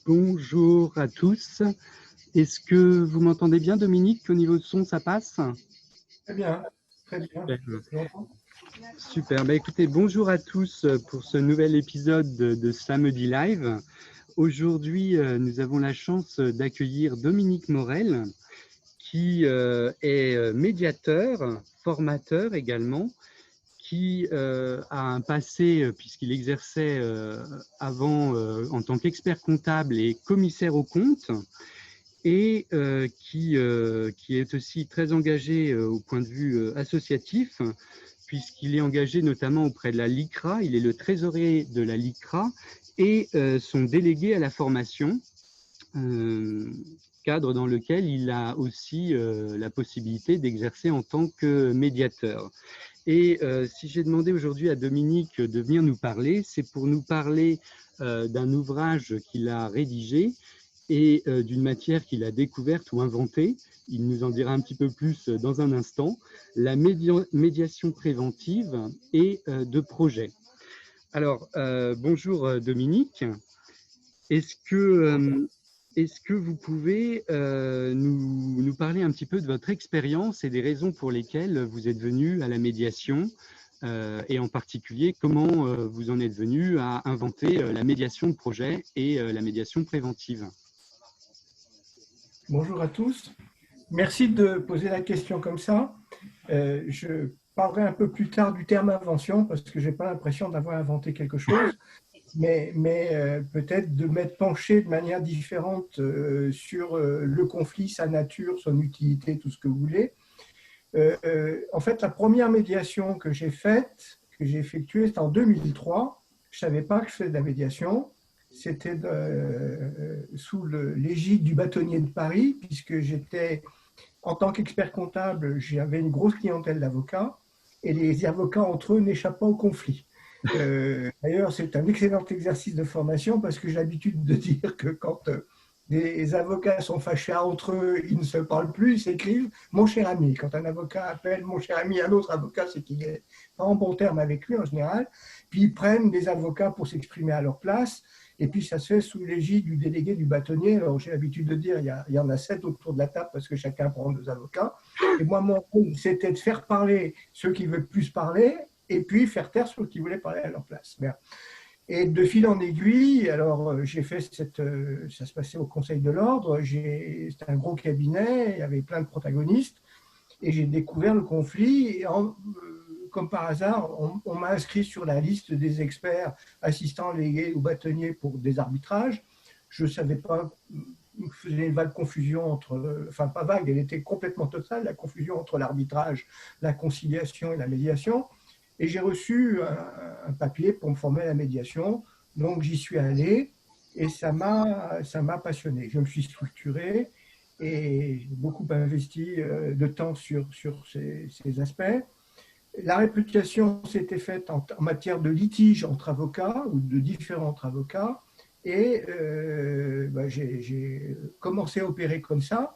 Bonjour à tous. Est-ce que vous m'entendez bien, Dominique? Au niveau de son, ça passe? Très bien, très bien. Super. Écoutez, bonjour à tous pour ce nouvel épisode de Samedi Live. Aujourd'hui, nous avons la chance d'accueillir Dominique Morel, qui est médiateur, formateur également, qui a un passé, puisqu'il exerçait avant en tant qu'expert comptable et commissaire aux comptes, et qui est aussi très engagé au point de vue associatif, puisqu'il est engagé notamment auprès de la LICRA. Il est le trésorier de la LICRA et son délégué à la formation, cadre dans lequel il a aussi la possibilité d'exercer en tant que médiateur. Et si j'ai demandé aujourd'hui à Dominique de venir nous parler, c'est pour nous parler d'un ouvrage qu'il a rédigé et d'une matière qu'il a découverte ou inventée. Il nous en dira un petit peu plus dans un instant. La médiation préventive et de projet. Alors, bonjour Dominique. Est-ce que vous pouvez nous parler un petit peu de votre expérience et des raisons pour lesquelles vous êtes venu à la médiation et en particulier comment vous en êtes venu à inventer la médiation de projet et la médiation préventive? Bonjour à tous. Merci de poser la question comme ça. Je parlerai un peu plus tard du terme invention parce que je n'ai pas l'impression d'avoir inventé quelque chose, mais peut-être de m'être penché de manière différente sur le conflit, sa nature, son utilité, tout ce que vous voulez. En fait, la première médiation que j'ai faite, que j'ai effectuée, c'était en 2003. Je ne savais pas que je faisais de la médiation. C'était sous l'égide du bâtonnier de Paris, puisque j'étais, en tant qu'expert comptable, j'avais une grosse clientèle d'avocats, et les avocats entre eux n'échappent pas au conflit. D'ailleurs, c'est un excellent exercice de formation, parce que j'ai l'habitude de dire que quand les avocats sont fâchés entre eux, ils ne se parlent plus, ils s'écrivent « mon cher ami ». Quand un avocat appelle « mon cher ami » à l'autre avocat, c'est qu'il est pas en bon terme avec lui en général. Puis ils prennent des avocats pour s'exprimer à leur place. Et puis, ça se fait sous l'égide du délégué du bâtonnier. Alors, j'ai l'habitude de dire, il y en a 7 autour de la table parce que chacun prend 2 avocats. Et moi, mon rôle, c'était de faire parler ceux qui veulent plus parler et puis faire taire ceux qui voulaient parler à leur place. Bien. Et de fil en aiguille, alors j'ai fait ça se passait au Conseil de l'Ordre. C'était un gros cabinet, il y avait plein de protagonistes. Et j'ai découvert le conflit. Et comme par hasard, on m'a inscrit sur la liste des experts assistants légués ou bâtonniers pour des arbitrages. Je ne savais pas, il faisait une vague confusion entre, enfin pas vague, elle était complètement totale, la confusion entre l'arbitrage, la conciliation et la médiation. Et j'ai reçu un papier pour me former à la médiation. Donc j'y suis allé et ça m'a passionné. Je me suis structuré et j'ai beaucoup investi de temps sur ces aspects. La réputation s'était faite en matière de litige entre avocats ou de différents avocats et j'ai commencé à opérer comme ça.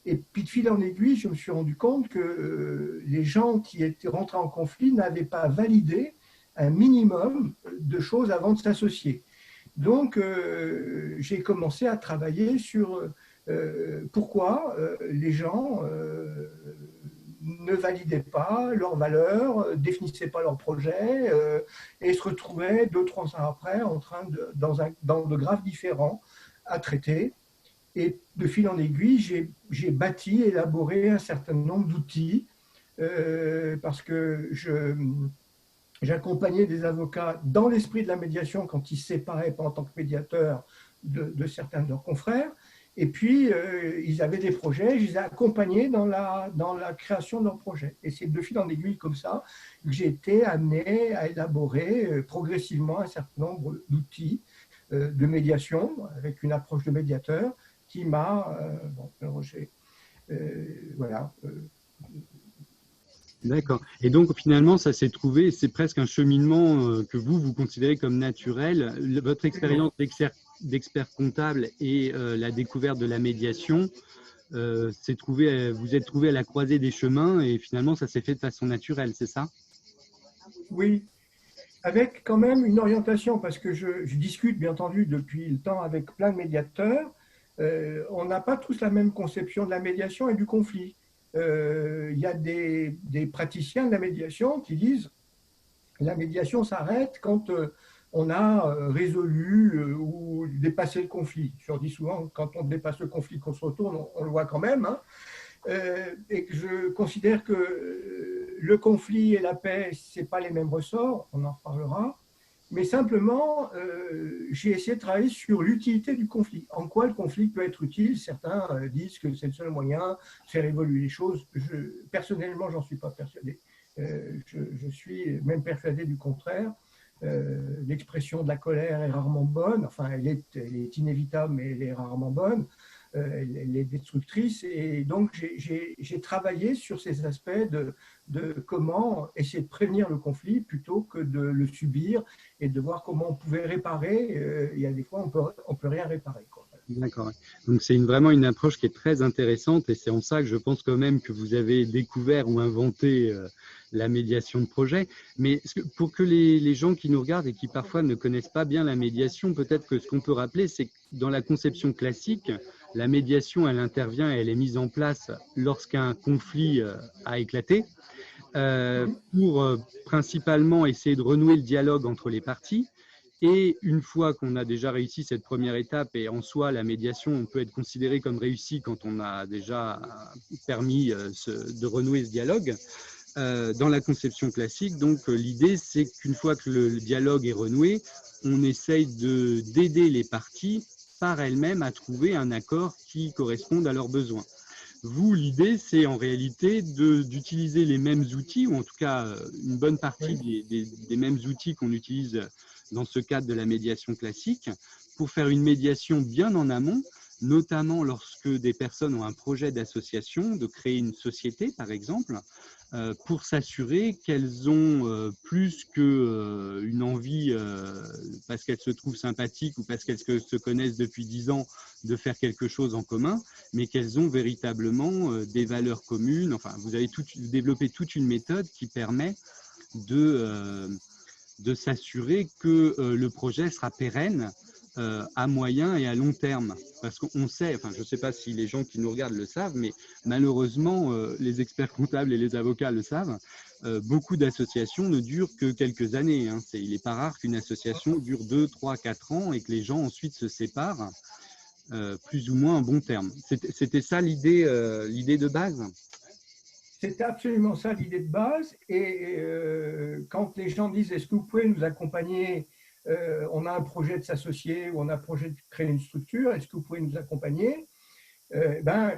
Et puis de fil en aiguille, je me suis rendu compte que les gens qui étaient rentrés en conflit n'avaient pas validé un minimum de choses avant de s'associer. Donc j'ai commencé à travailler sur pourquoi les gens ne validaient pas leurs valeurs, définissaient pas leurs projets et se retrouvaient 2-3 ans après en train dans de graves différends à traiter. Et de fil en aiguille, j'ai bâti, élaboré un certain nombre d'outils parce que j'accompagnais des avocats dans l'esprit de la médiation quand ils se séparaient pas en tant que médiateurs de certains de leurs confrères. Et puis, ils avaient des projets, je les ai accompagnés dans la création de leurs projets. Et c'est de fil en aiguille comme ça que j'ai été amené à élaborer progressivement un certain nombre d'outils de médiation avec une approche de médiateur qui m'a… voilà. D'accord. Et donc, finalement, ça s'est trouvé, c'est presque un cheminement que vous considérez comme naturel. Votre expérience d'expert comptable et la découverte de la médiation, vous êtes trouvé à la croisée des chemins et finalement, ça s'est fait de façon naturelle, c'est ça? Oui, avec quand même une orientation, parce que je discute bien entendu depuis le temps avec plein de médiateurs. On n'a pas tous la même conception de la médiation et du conflit. Il y a des praticiens de la médiation qui disent la médiation s'arrête quand on a résolu ou dépassé le conflit. Je leur dis souvent, quand on dépasse le conflit, qu'on se retourne, on le voit quand même. Hein. Et que je considère que le conflit et la paix, ce n'est pas les mêmes ressorts, on en reparlera, mais simplement, j'ai essayé de travailler sur l'utilité du conflit. En quoi le conflit peut être utile? Certains disent que c'est le seul moyen de faire évoluer les choses. Personnellement, j'en suis pas persuadé. Je suis même persuadé du contraire. L'expression de la colère est rarement bonne, enfin elle est inévitable, mais elle est rarement bonne. Elle est destructrice, et donc j'ai travaillé sur ces aspects de comment essayer de prévenir le conflit plutôt que de le subir, et de voir comment on pouvait réparer. Il y a des fois on peut rien réparer, quoi. D'accord. Donc c'est vraiment une approche qui est très intéressante et c'est en ça que je pense quand même que vous avez découvert ou inventé la médiation de projet. Mais pour que les gens qui nous regardent et qui parfois ne connaissent pas bien la médiation, peut-être que ce qu'on peut rappeler, c'est que dans la conception classique, la médiation, elle intervient et elle est mise en place lorsqu'un conflit a éclaté pour principalement essayer de renouer le dialogue entre les parties. Et une fois qu'on a déjà réussi cette première étape, et en soi, la médiation, on peut être considéré comme réussi quand on a déjà permis de renouer ce dialogue. Dans la conception classique, donc l'idée, c'est qu'une fois que le dialogue est renoué, on essaye d'aider les parties par elles-mêmes à trouver un accord qui corresponde à leurs besoins. Vous, l'idée, c'est en réalité d'utiliser les mêmes outils, ou en tout cas une bonne partie des mêmes outils qu'on utilise dans ce cadre de la médiation classique, pour faire une médiation bien en amont, notamment lorsque des personnes ont un projet d'association, de créer une société par exemple, pour s'assurer qu'elles ont plus qu'une envie, parce qu'elles se trouvent sympathiques ou parce qu'elles se connaissent depuis 10 ans, de faire quelque chose en commun, mais qu'elles ont véritablement des valeurs communes. Enfin, vous avez développé toute une méthode qui permet de s'assurer que le projet sera pérenne à moyen et à long terme. Parce qu'on sait, enfin je ne sais pas si les gens qui nous regardent le savent, mais malheureusement, les experts comptables et les avocats le savent, beaucoup d'associations ne durent que quelques années. Hein. Il n'est pas rare qu'une association dure 2, 3, 4 ans et que les gens ensuite se séparent plus ou moins en bon terme. C'était ça l'idée de base? C'était absolument ça l'idée de base. Et quand les gens disent est-ce que vous pouvez nous accompagner, on a un projet de s'associer ou on a un projet de créer une structure, est-ce que vous pouvez nous accompagner?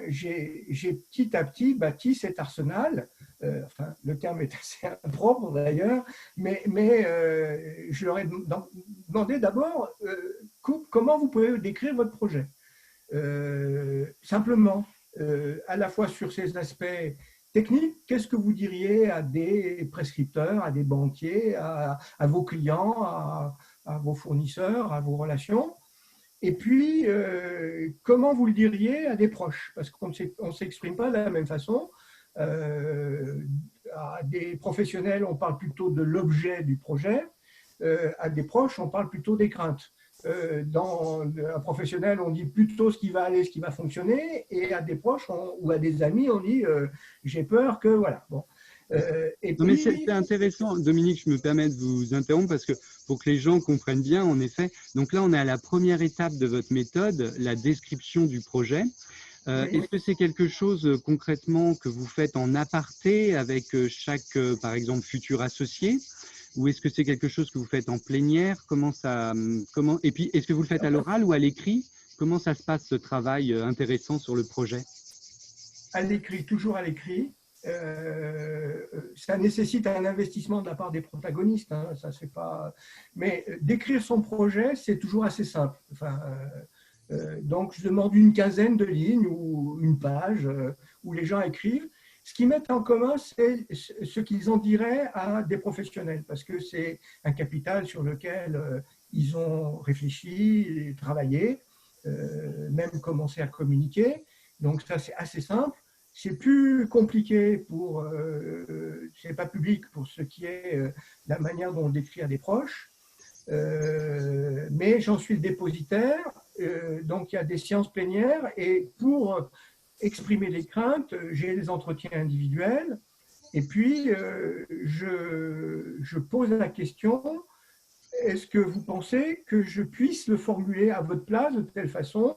J'ai petit à petit bâti cet arsenal. Enfin, le terme est assez impropre d'ailleurs, mais je leur ai demandé d'abord comment vous pouvez décrire votre projet. Simplement, à la fois sur ces aspects techniques, qu'est-ce que vous diriez à des prescripteurs, à des banquiers, à vos clients, à vos fournisseurs, à vos relations? Et puis, comment vous le diriez à des proches? Parce qu'on ne s'exprime pas de la même façon. À des professionnels, on parle plutôt de l'objet du projet. À des proches, on parle plutôt des craintes. Dans un professionnel, on dit plutôt ce qui va aller, ce qui va fonctionner, et à des proches ou à des amis, on dit j'ai peur que voilà. Bon. Non, mais c'est intéressant, Dominique, je me permets de vous interrompre parce que pour que les gens comprennent bien, en effet, donc là on est à la première étape de votre méthode, la description du projet. Est-ce que c'est quelque chose concrètement que vous faites en aparté avec chaque, par exemple, futur associé? Ou est-ce que c'est quelque chose que vous faites en plénière? Et puis, est-ce que vous le faites à l'oral ou à l'écrit? Comment ça se passe, ce travail intéressant sur le projet? À l'écrit, toujours à l'écrit. Ça nécessite un investissement de la part des protagonistes. Hein, ça, c'est pas... Mais décrire son projet, c'est toujours assez simple. Enfin, donc, je demande une quinzaine de lignes ou une page où les gens écrivent. Ce qu'ils mettent en commun, c'est ce qu'ils en diraient à des professionnels, parce que c'est un capital sur lequel ils ont réfléchi, travaillé, même commencé à communiquer. Donc ça, c'est assez simple. C'est plus compliqué pour, c'est pas public pour ce qui est la manière dont on décrit à des proches, mais j'en suis le dépositaire. Donc il y a des séances plénières et pour exprimer les craintes, j'ai des entretiens individuels et puis je pose la question, est-ce que vous pensez que je puisse le formuler à votre place de telle façon?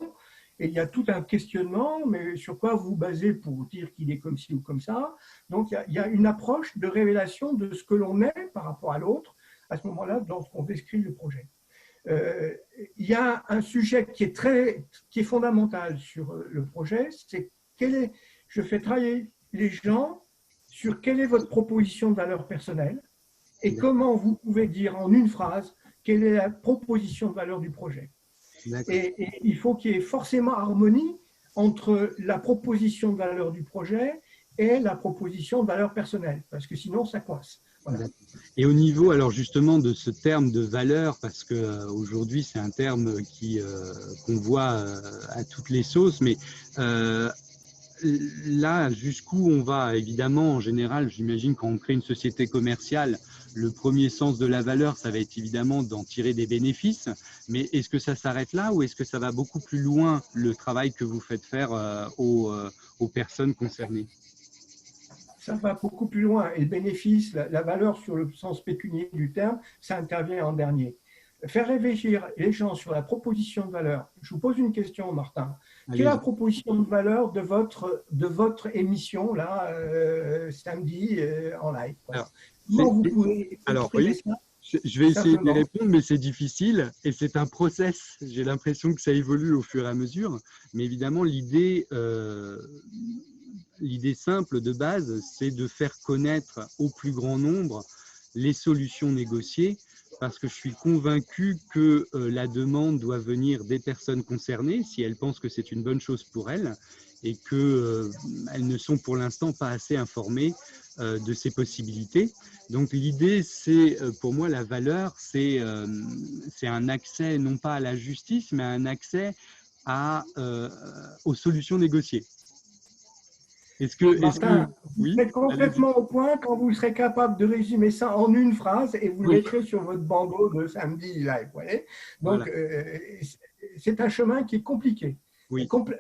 Et il y a tout un questionnement, mais sur quoi vous vous basez pour dire qu'il est comme ci ou comme ça? Donc il y a une approche de révélation de ce que l'on est par rapport à l'autre à ce moment-là lorsqu'on décrit le projet. Il y a un sujet qui est fondamental sur le projet, c'est je fais travailler les gens sur quelle est votre proposition de valeur personnelle et comment vous pouvez dire en une phrase quelle est la proposition de valeur du projet. Et il faut qu'il y ait forcément harmonie entre la proposition de valeur du projet et la proposition de valeur personnelle, parce que sinon ça coince. Voilà. Et au niveau, alors justement, de ce terme de valeur, parce que aujourd'hui c'est un terme qu'on voit à toutes les sauces, mais là, jusqu'où on va? Évidemment, en général, j'imagine quand on crée une société commerciale, le premier sens de la valeur, ça va être évidemment d'en tirer des bénéfices, mais est-ce que ça s'arrête là ou est-ce que ça va beaucoup plus loin, le travail que vous faites faire aux personnes concernées? Ça va beaucoup plus loin. Et le bénéfice, la valeur sur le sens pécuniaire du terme, ça intervient en dernier. Faire réfléchir les gens sur la proposition de valeur. Je vous pose une question, Martin. Quelle est la proposition de valeur de votre émission, là, samedi, en live? Alors, comment vous pouvez oui, ça? Je vais essayer de répondre, mais c'est difficile et c'est un process. J'ai l'impression que ça évolue au fur et à mesure. Mais évidemment, l'idée simple de base, c'est de faire connaître au plus grand nombre les solutions négociées, parce que je suis convaincu que la demande doit venir des personnes concernées si elles pensent que c'est une bonne chose pour elles et qu'elles ne sont pour l'instant pas assez informées de ces possibilités. Donc l'idée, c'est pour moi la valeur, c'est un accès non pas à la justice, mais un accès aux solutions négociées. Martin, vous êtes complètement au point quand vous serez capable de résumer ça en une phrase et vous le mettrez sur votre bandeau de samedi live. Vous voyez. Donc, c'est un chemin qui est compliqué.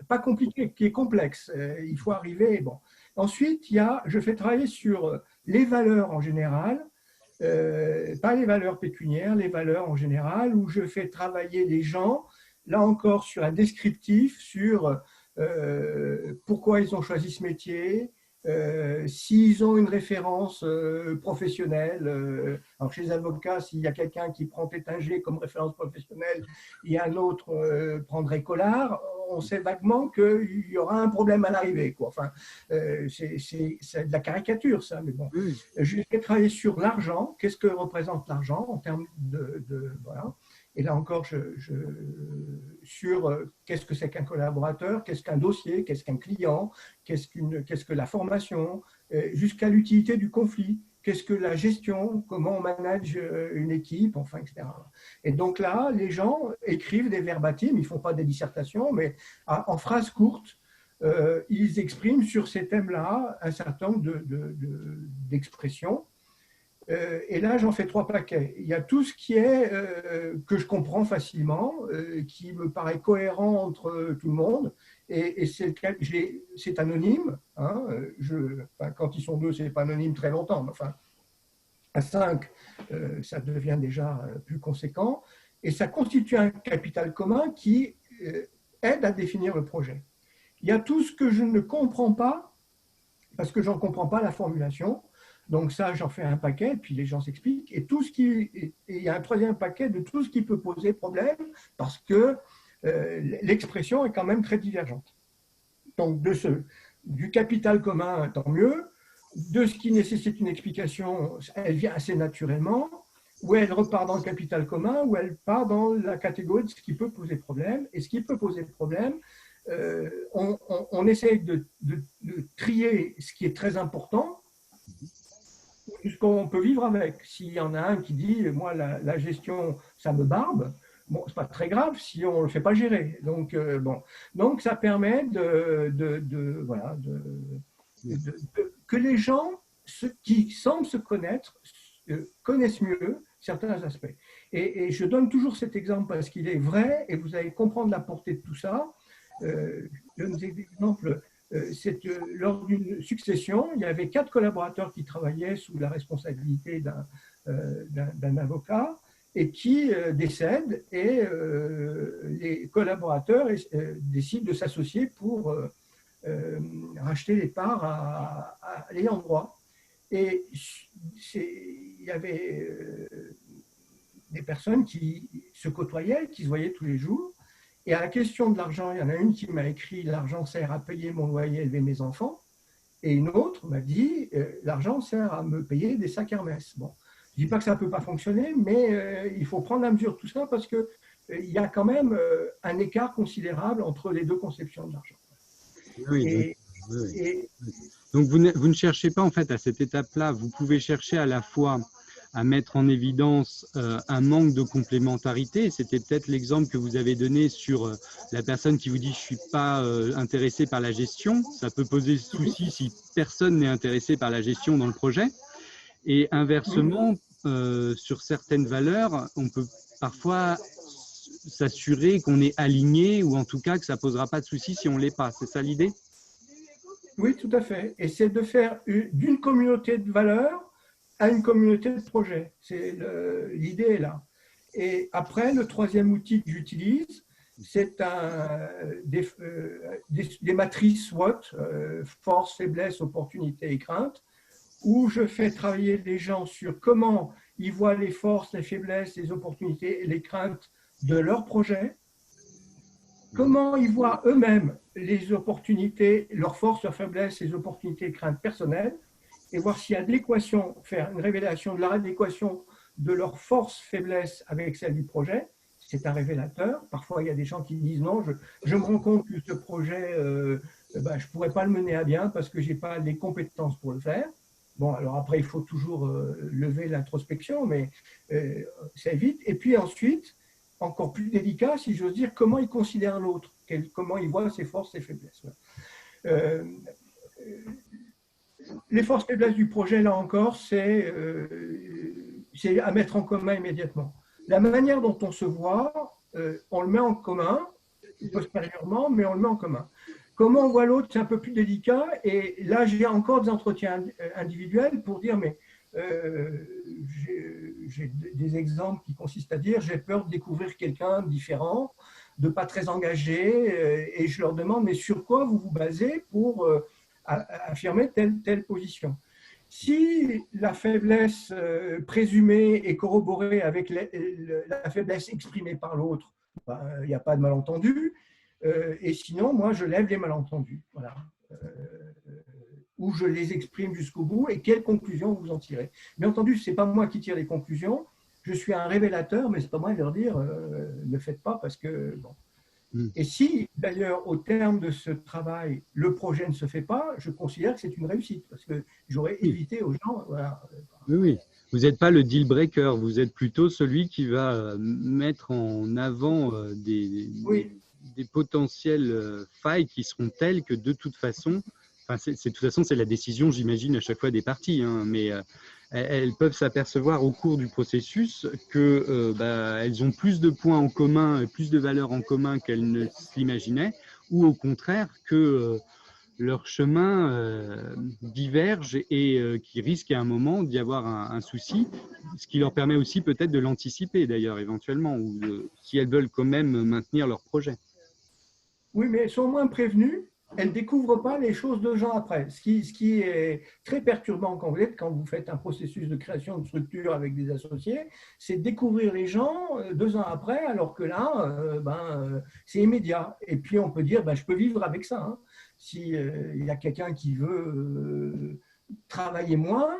Pas compliqué, qui est complexe. Il faut arriver. Bon. Ensuite, je fais travailler sur les valeurs en général, pas les valeurs pécuniaires, les valeurs en général, où je fais travailler les gens, là encore, sur un descriptif, sur pourquoi ils ont choisi ce métier, s'ils ont une référence professionnelle. Alors chez les avocats, s'il y a quelqu'un qui prend Tétinger comme référence professionnelle et un autre prendrait Collard, on sait vaguement qu'il y aura un problème à l'arrivée. Enfin, c'est de la caricature, ça. Mais bon, je vais travailler sur l'argent. Qu'est-ce que représente l'argent en termes voilà. Et là encore, sur qu'est-ce que c'est qu'un collaborateur, qu'est-ce qu'un dossier, qu'est-ce qu'un client, qu'est-ce que la formation, jusqu'à l'utilité du conflit, qu'est-ce que la gestion, comment on manage une équipe, enfin, etc. Et donc là, les gens écrivent des verbatims, ils ne font pas des dissertations, mais en phrases courtes, ils expriment sur ces thèmes-là un certain nombre d'expressions. Et là, j'en fais 3 paquets. Il y a tout ce qui est que je comprends facilement, qui me paraît cohérent entre tout le monde, et c'est anonyme. Hein, quand ils sont 2, c'est pas anonyme très longtemps, mais enfin, à 5, ça devient déjà plus conséquent, et ça constitue un capital commun qui aide à définir le projet. Il y a tout ce que je ne comprends pas, parce que je n'en comprends pas la formulation. Donc ça, j'en fais un paquet, puis les gens s'expliquent. Et il y a un 3e paquet de tout ce qui peut poser problème, parce que l'expression est quand même très divergente. Donc du capital commun, tant mieux. De ce qui nécessite une explication, elle vient assez naturellement. Ou elle repart dans le capital commun, ou elle part dans la catégorie de ce qui peut poser problème. Et ce qui peut poser problème, on essaie de trier ce qui est très important, puisqu'on peut vivre avec. S'il y en a un qui dit, moi, la gestion, ça me barbe, bon, c'est pas très grave si on ne le fait pas gérer. Donc, bon. Donc ça permet voilà, que les gens qui semblent se connaître connaissent mieux certains aspects. Et je donne toujours cet exemple parce qu'il est vrai et vous allez comprendre la portée de tout ça. Je donne des exemples. Lors d'une succession, il y avait 4 collaborateurs qui travaillaient sous la responsabilité d'un avocat et qui décèdent, et les collaborateurs décident de s'associer pour racheter les parts à l'ayant droit. Et il y avait des personnes qui se côtoyaient, qui se voyaient tous les jours. Et à la question de l'argent, il y en a une qui m'a écrit « l'argent sert à payer mon loyer, élever mes enfants ». Et une autre m'a dit « l'argent sert à me payer des sacs Hermès ». Bon, je ne dis pas que ça ne peut pas fonctionner, mais il faut prendre la mesure de tout ça parce qu'il y a quand même un écart considérable entre les deux conceptions de l'argent. Oui, donc vous ne cherchez pas en fait à cette étape-là, vous pouvez chercher à la fois à mettre en évidence un manque de complémentarité. C'était peut-être l'exemple que vous avez donné sur la personne qui vous dit « je ne suis pas intéressé par la gestion ». Ça peut poser souci si personne n'est intéressé par la gestion dans le projet. Et inversement, sur certaines valeurs, on peut parfois s'assurer qu'on est aligné ou en tout cas que ça ne posera pas de souci si on ne l'est pas. C'est ça l'idée? Oui, tout à fait. Et c'est de faire d'une communauté de valeurs à une communauté de projets. L'idée est là. Et après, le troisième outil que j'utilise, c'est des matrices SWOT, force, faiblesse, opportunité et crainte, où je fais travailler les gens sur comment ils voient les forces, les faiblesses, les opportunités et les craintes de leur projet, comment ils voient eux-mêmes les opportunités, leurs forces, leurs faiblesses, les opportunités et craintes personnelles, et voir s'il y a de l'équation, faire une révélation de la adéquation de leurs forces, faiblesses avec celles du projet. C'est un révélateur. Parfois, il y a des gens qui disent non, je me rends compte que ce projet, je ne pourrais pas le mener à bien parce que je n'ai pas les compétences pour le faire. Bon, alors après, il faut toujours lever l'introspection, mais ça évite. Et puis ensuite, encore plus délicat, si j'ose dire, comment il considère l'autre, comment il voit ses forces et ses faiblesses. Les forces et faiblesses du projet, là encore, c'est à mettre en commun immédiatement. La manière dont on se voit, on le met en commun, postérieurement, mais on le met en commun. Comment on voit l'autre, c'est un peu plus délicat. Et là, j'ai encore des entretiens individuels pour dire, mais j'ai des exemples qui consistent à dire, j'ai peur de découvrir quelqu'un de différent, de pas très engagé, et je leur demande, mais sur quoi vous vous basez pour affirmer telle position? Si la faiblesse présumée est corroborée avec la faiblesse exprimée par l'autre, il n'y a pas de malentendu. Et sinon, moi, je lève les malentendus. Voilà. Où je les exprime jusqu'au bout et quelles conclusions vous en tirez. Bien entendu, ce n'est pas moi qui tire les conclusions. Je suis un révélateur, mais ce n'est pas moi de leur dire ne faites pas parce que… Bon. Et si, d'ailleurs, au terme de ce travail, le projet ne se fait pas, je considère que c'est une réussite parce que j'aurais évité aux gens… Voilà. Oui. Vous n'êtes pas le deal breaker, vous êtes plutôt celui qui va mettre en avant des potentielles failles qui seront telles que de toute façon, de toute façon c'est la décision, j'imagine, à chaque fois des parties, hein, mais elles peuvent s'apercevoir au cours du processus qu'elles ont plus de points en commun, plus de valeurs en commun qu'elles ne s'imaginaient, ou au contraire que leur chemin diverge et qui risque à un moment d'y avoir un souci, ce qui leur permet aussi peut-être de l'anticiper d'ailleurs éventuellement, ou si elles veulent quand même maintenir leur projet. Oui, mais elles sont moins prévenues, elles ne découvrent pas les choses 2 ans après. Ce qui est très perturbant quand vous faites un processus de création de structure avec des associés, c'est de découvrir les gens 2 ans après, alors que là, c'est immédiat. Et puis on peut dire, je peux vivre avec ça. Hein. S'il y a quelqu'un qui veut travailler moins,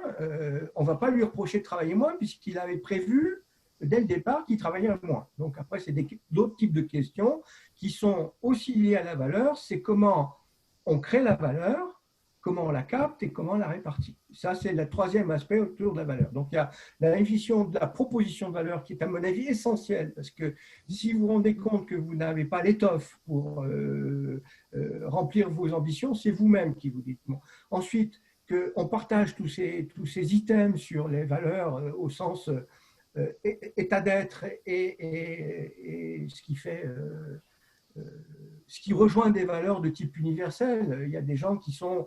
on ne va pas lui reprocher de travailler moins puisqu'il avait prévu dès le départ, qui travaillaient moins. Donc après, c'est d'autres types de questions qui sont aussi liées à la valeur. C'est comment on crée la valeur, comment on la capte et comment on la répartit. Ça, c'est le troisième aspect autour de la valeur. Donc, il y a la définition de la proposition de valeur qui est, à mon avis, essentielle, parce que si vous vous rendez compte que vous n'avez pas l'étoffe pour remplir vos ambitions, c'est vous-même qui vous dites. Bon. Ensuite, qu'on partage tous ces items sur les valeurs au sens état d'être et ce qui fait... ce qui rejoint des valeurs de type universel. Il y a des gens qui sont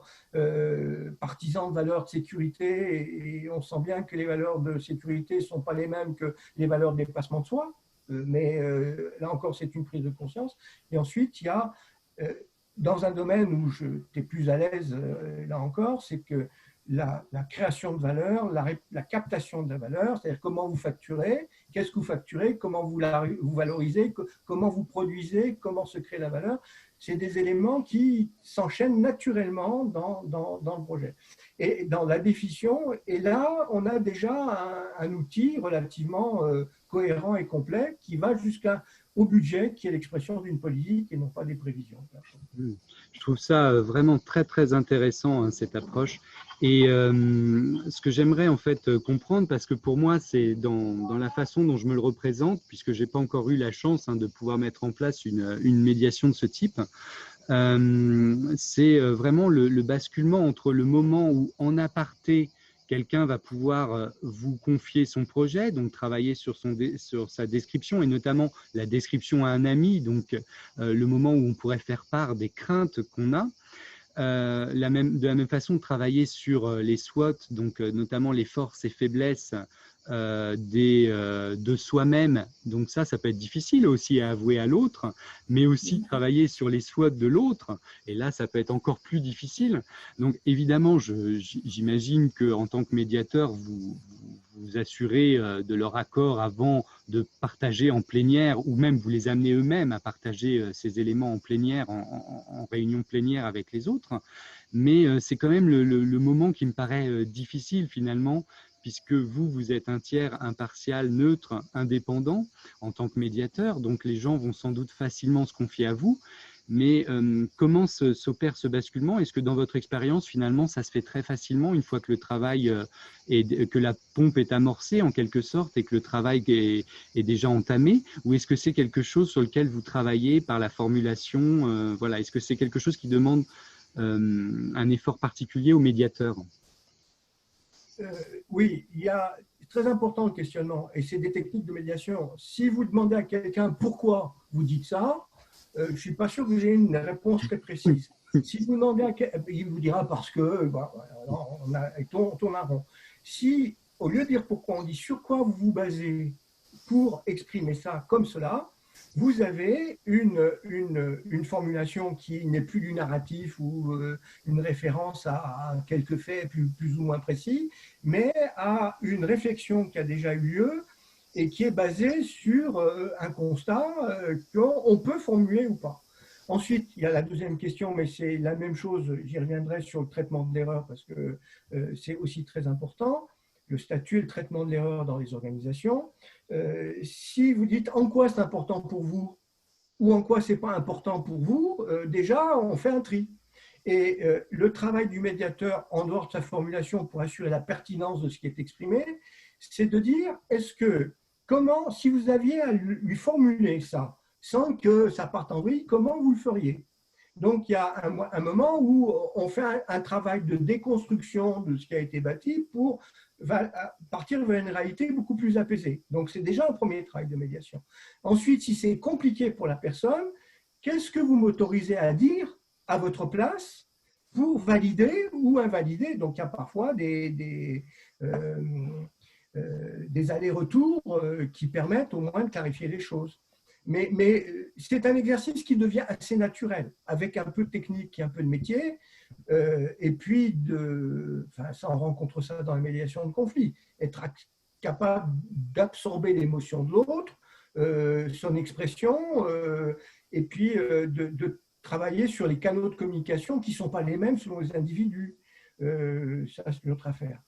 partisans de valeurs de sécurité et on sent bien que les valeurs de sécurité ne sont pas les mêmes que les valeurs de dépassement de soi, mais là encore, c'est une prise de conscience. Et ensuite, il y a, dans un domaine où je suis plus à l'aise, là encore, c'est que la création de valeur, la captation de la valeur, c'est-à-dire comment vous facturez, qu'est-ce que vous facturez, comment vous valorisez, comment vous produisez, comment se crée la valeur, c'est des éléments qui s'enchaînent naturellement dans le projet. Et dans la définition, et là, on a déjà un outil relativement cohérent et complet qui va jusqu'au budget, qui est l'expression d'une politique et non pas des prévisions. Je trouve ça vraiment très, très intéressant, hein, cette approche. Et ce que j'aimerais en fait comprendre, parce que pour moi, c'est dans la façon dont je me le représente, puisque je n'ai pas encore eu la chance, hein, de pouvoir mettre en place une médiation de ce type, c'est vraiment le basculement entre le moment où, en aparté, quelqu'un va pouvoir vous confier son projet, donc travailler sur sa description et notamment la description à un ami, donc le moment où on pourrait faire part des craintes qu'on a. De la même façon, travailler sur les SWOT, donc notamment les forces et faiblesses de soi-même. Donc ça peut être difficile aussi à avouer à l'autre, mais aussi travailler sur les SWOT de l'autre. Et là, ça peut être encore plus difficile. Donc évidemment, j'imagine qu'en tant que médiateur, vous assurez de leur accord avant de partager en plénière, ou même vous les amenez eux-mêmes à partager ces éléments en plénière, en réunion plénière avec les autres. Mais c'est quand même le moment qui me paraît difficile finalement, puisque vous êtes un tiers impartial, neutre, indépendant en tant que médiateur, donc les gens vont sans doute facilement se confier à vous. Mais comment s'opère ce basculement? Est-ce que dans votre expérience, finalement, ça se fait très facilement une fois que le travail, que la pompe est amorcée en quelque sorte et que le travail est déjà entamé? Ou est-ce que c'est quelque chose sur lequel vous travaillez par la formulation? Voilà. Est-ce que c'est quelque chose qui demande un effort particulier au médiateur? Oui, c'est très important le questionnement et c'est des techniques de médiation. Si vous demandez à quelqu'un pourquoi vous dites ça, je ne suis pas sûr que j'ai une réponse très précise. Si vous demandez à quelqu'un, il vous dira parce que, on tourne un rond. Si, au lieu de dire pourquoi, on dit sur quoi vous vous basez pour exprimer ça comme cela, vous avez une formulation qui n'est plus du narratif ou une référence à quelques faits plus ou moins précis, mais à une réflexion qui a déjà eu lieu et qui est basée sur un constat qu'on peut formuler ou pas. Ensuite, il y a la deuxième question, mais c'est la même chose, j'y reviendrai sur le traitement de l'erreur parce que c'est aussi très important, le statut et le traitement de l'erreur dans les organisations. Si vous dites en quoi c'est important pour vous ou en quoi ce n'est pas important pour vous, déjà on fait un tri. Et le travail du médiateur, en dehors de sa formulation pour assurer la pertinence de ce qui est exprimé, c'est de dire, si vous aviez à lui formuler ça, sans que ça parte en vrille, comment vous le feriez? Donc, il y a un moment où on fait un travail de déconstruction de ce qui a été bâti pour partir vers une réalité beaucoup plus apaisée. Donc, c'est déjà un premier travail de médiation. Ensuite, si c'est compliqué pour la personne, qu'est-ce que vous m'autorisez à dire à votre place pour valider ou invalider? Donc, il y a parfois des allers-retours qui permettent au moins de clarifier les choses. Mais c'est un exercice qui devient assez naturel, avec un peu de technique et un peu de métier, et puis ça on rencontre ça dans la médiation de conflit, être capable d'absorber l'émotion de l'autre, son expression, et puis de travailler sur les canaux de communication qui ne sont pas les mêmes selon les individus. Ça, c'est une autre affaire.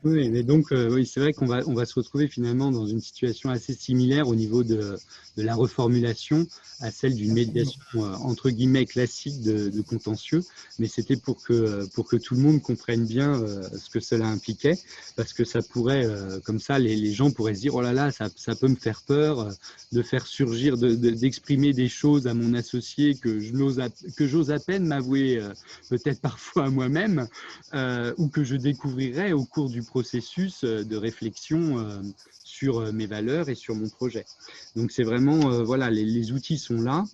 Oui, mais donc, oui, c'est vrai on va se retrouver finalement dans une situation assez similaire au niveau de la reformulation à celle d'une Absolument. médiation entre guillemets classique de contentieux, mais c'était pour que tout le monde comprenne bien ce que cela impliquait, parce que ça pourrait, comme ça, les gens pourraient se dire, oh là là, ça peut me faire peur de faire surgir, d'exprimer des choses à mon associé que j'ose à peine m'avouer peut-être parfois à moi-même ou que je découvrirai au cours du processus de réflexion sur mes valeurs et sur mon projet. Donc c'est vraiment, voilà, les outils sont là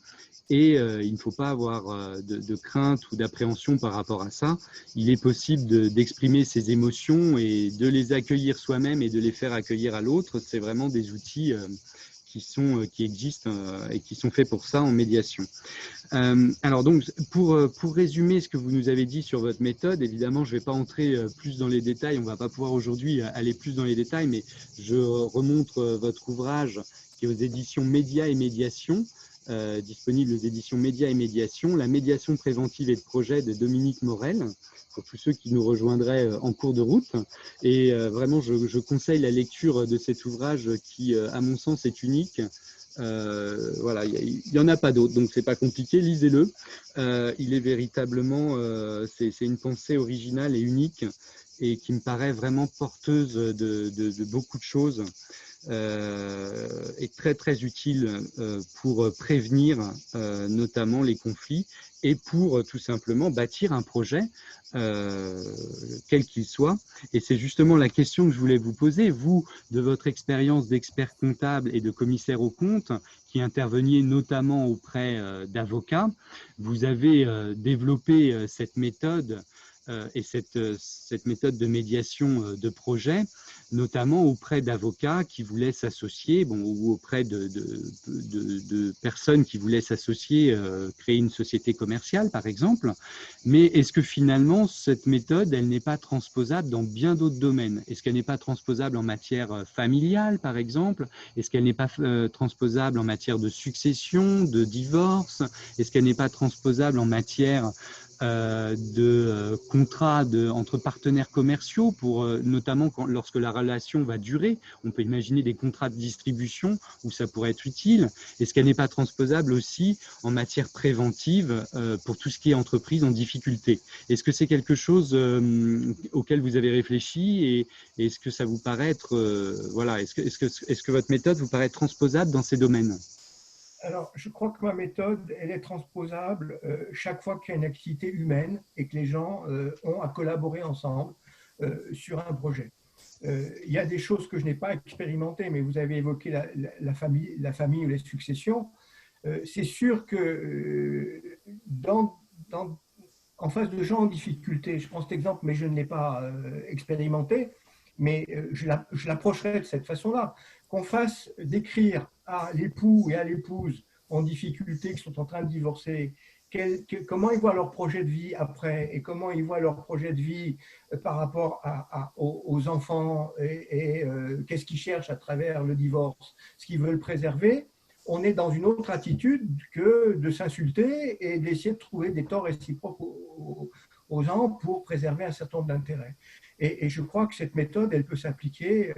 et il ne faut pas avoir de crainte ou d'appréhension par rapport à ça. Il est possible d'exprimer ses émotions et de les accueillir soi-même et de les faire accueillir à l'autre. C'est vraiment des outils qui existent et qui sont faits pour ça en médiation. Alors donc, pour résumer ce que vous nous avez dit sur votre méthode, évidemment, je ne vais pas entrer plus dans les détails, on ne va pas pouvoir aujourd'hui aller plus dans les détails, mais je remontre votre ouvrage qui est aux éditions Médias et Médiation, disponible aux éditions Médias et Médiation, La médiation préventive et de projet de Dominique Morel, pour tous ceux qui nous rejoindraient en cours de route. Et vraiment, je conseille la lecture de cet ouvrage qui, à mon sens, est unique. Voilà, il n'y en a pas d'autre, donc c'est pas compliqué, lisez-le. Il est véritablement, c'est une pensée originale et unique et qui me paraît vraiment porteuse de beaucoup de choses et très très utile pour prévenir notamment les conflits et pour tout simplement bâtir un projet quel qu'il soit. Et c'est justement la question que je voulais vous poser, vous, de votre expérience d'expert comptable et de commissaire aux comptes, qui interveniez notamment auprès d'avocats, vous avez développé cette méthode et cette méthode de médiation de projet, notamment auprès d'avocats qui voulaient s'associer, bon, ou auprès de personnes qui voulaient s'associer, créer une société commerciale, par exemple. Mais est-ce que finalement, cette méthode, elle n'est pas transposable dans bien d'autres domaines? Est-ce qu'elle n'est pas transposable en matière familiale, par exemple? Est-ce qu'elle n'est pas transposable en matière de succession, de divorce? Est-ce qu'elle n'est pas transposable en matière de contrats entre partenaires commerciaux, pour notamment lorsque la relation va durer? On peut imaginer des contrats de distribution où ça pourrait être utile. Est-ce qu'elle n'est pas transposable aussi en matière préventive pour tout ce qui est entreprise en difficulté? Est-ce que c'est quelque chose auquel vous avez réfléchi et est-ce que ça vous paraît être, voilà, est-ce que votre méthode vous paraît transposable dans ces domaines? Alors, je crois que ma méthode, elle est transposable chaque fois qu'il y a une activité humaine et que les gens ont à collaborer ensemble sur un projet. Il y a des choses que je n'ai pas expérimentées, mais vous avez évoqué la famille ou les successions. C'est sûr que en face de gens en difficulté, je prends cet exemple, mais je ne l'ai pas expérimenté, mais je l'approcherai de cette façon-là, qu'on fasse décrire à l'époux et à l'épouse en difficulté qui sont en train de divorcer, comment ils voient leur projet de vie après et comment ils voient leur projet de vie par rapport aux enfants et qu'est-ce qu'ils cherchent à travers le divorce, ce qu'ils veulent préserver. On est dans une autre attitude que de s'insulter et d'essayer de trouver des torts réciproques aux gens pour préserver un certain nombre d'intérêts. Et je crois que cette méthode, elle peut s'appliquer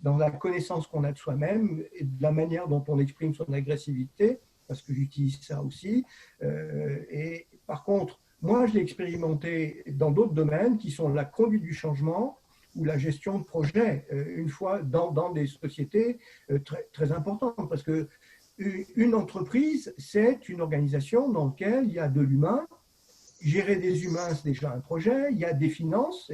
dans la connaissance qu'on a de soi-même et de la manière dont on exprime son agressivité, parce que j'utilise ça aussi. Et par contre, moi, je l'ai expérimenté dans d'autres domaines qui sont la conduite du changement ou la gestion de projet, une fois dans des sociétés très, très importantes, parce que une entreprise, c'est une organisation dans laquelle il y a de l'humain. Gérer des humains, c'est déjà un projet. Il y a des finances,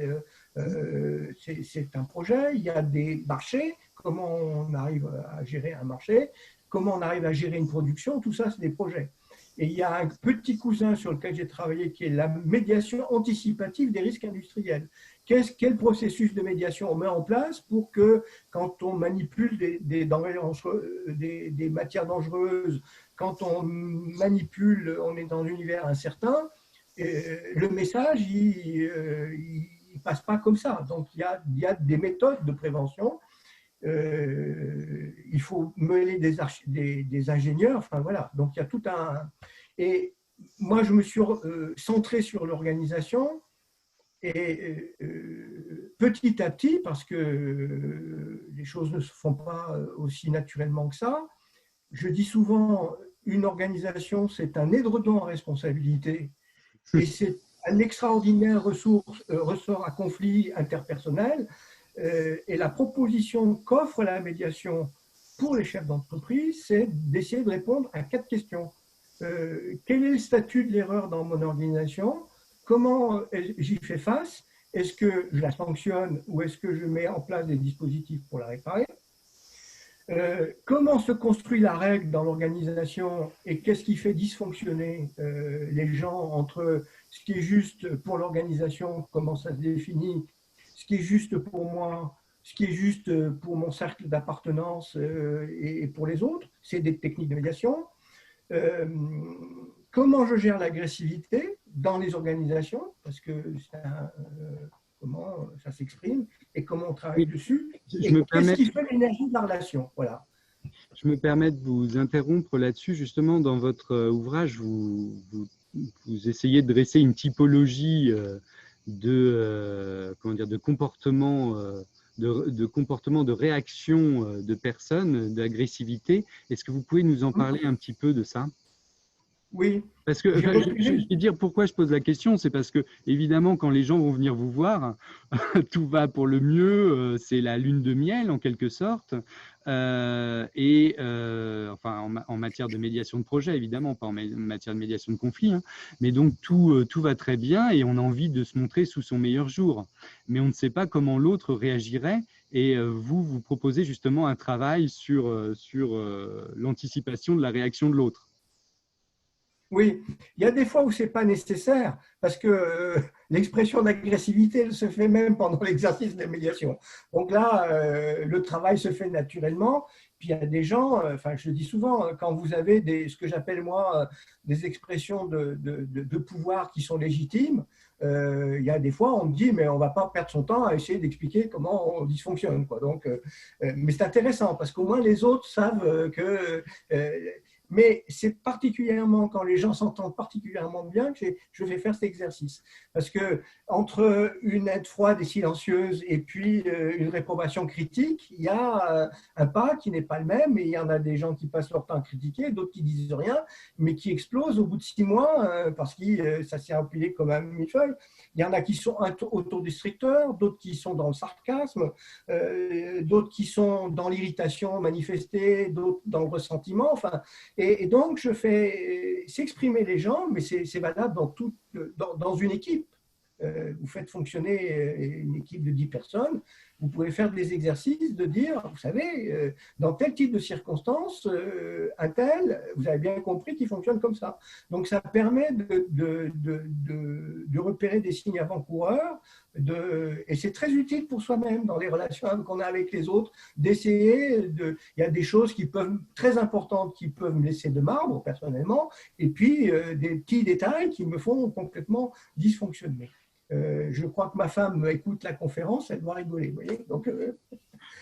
c'est un projet. Il y a des marchés, comment on arrive à gérer un marché, comment on arrive à gérer une production, tout ça, c'est des projets. Et il y a un petit cousin sur lequel j'ai travaillé qui est la médiation anticipative des risques industriels. Quel processus de médiation on met en place pour que quand on manipule des matières dangereuses, quand on manipule, on est dans un univers incertain, le message, il passe pas comme ça. Donc, il y a des méthodes de prévention. Il faut mêler des ingénieurs. Enfin, voilà. Donc, il y a tout un… Et moi, je me suis centré sur l'organisation Et petit à petit, parce que les choses ne se font pas aussi naturellement que ça, je dis souvent, une organisation, c'est un édredon à responsabilité et c'est un extraordinaire ressort à conflit interpersonnel. Et la proposition qu'offre la médiation pour les chefs d'entreprise, c'est d'essayer de répondre à 4 questions. Quel est le statut de l'erreur dans mon organisation? Comment j'y fais face? Est-ce que je la sanctionne ou est-ce que je mets en place des dispositifs pour la réparer? Comment se construit la règle dans l'organisation et qu'est-ce qui fait dysfonctionner les gens entre ce qui est juste pour l'organisation, comment ça se définit, ce qui est juste pour moi, ce qui est juste pour mon cercle d'appartenance et pour les autres, c'est des techniques de médiation. Comment je gère l'agressivité dans les organisations, parce que comment ça s'exprime et comment on travaille dessus, et qu'est-ce qui fait l'énergie de la relation. Voilà. Je me permets de vous interrompre là-dessus. Justement, dans votre ouvrage, vous essayez de dresser une typologie de comportement, de réaction de personnes, d'agressivité. Est-ce que vous pouvez nous en parler un petit peu de ça? Oui. Parce que je vais dire pourquoi je pose la question, c'est parce que évidemment quand les gens vont venir vous voir, tout va pour le mieux, c'est la lune de miel en quelque sorte, enfin en matière de médiation de projet évidemment, pas en matière de médiation de conflit, hein, mais donc tout va très bien et on a envie de se montrer sous son meilleur jour, mais on ne sait pas comment l'autre réagirait. Et vous proposez justement un travail sur l'anticipation de la réaction de l'autre. Oui, il y a des fois où ce n'est pas nécessaire parce que l'expression d'agressivité elle se fait même pendant l'exercice de médiation. Donc là, le travail se fait naturellement. Puis il y a des gens, enfin je le dis souvent, quand vous avez ce que j'appelle moi des expressions de pouvoir qui sont légitimes, il y a des fois on me dit mais on ne va pas perdre son temps à essayer d'expliquer comment on dysfonctionne, quoi. Donc, mais c'est intéressant parce qu'au moins les autres savent que… mais c'est particulièrement quand les gens s'entendent particulièrement bien que je vais faire cet exercice. Parce que entre une aide froide et silencieuse et puis une réprobation critique, il y a un pas qui n'est pas le même et il y en a des gens qui passent leur temps à critiquer, d'autres qui disent rien, mais qui explosent au bout de 6 mois parce que ça s'est empilé comme un millefeuille. Il y en a qui sont autodestructeurs, d'autres qui sont dans le sarcasme, d'autres qui sont dans l'irritation manifestée, d'autres dans le ressentiment. Enfin, et donc, je fais s'exprimer les gens, mais c'est valable dans une équipe. Vous faites fonctionner une équipe de 10 personnes, vous pouvez faire des exercices de dire, vous savez, dans tel type de circonstances, un tel, vous avez bien compris qu'il fonctionne comme ça. Donc, ça permet de repérer des signes avant-coureurs, et c'est très utile pour soi-même dans les relations qu'on a avec les autres, d'essayer il y a des choses très importantes qui peuvent me laisser de marbre personnellement, et puis des petits détails qui me font complètement dysfonctionner. Je crois que ma femme écoute la conférence, elle doit rigoler, vous voyez. Donc,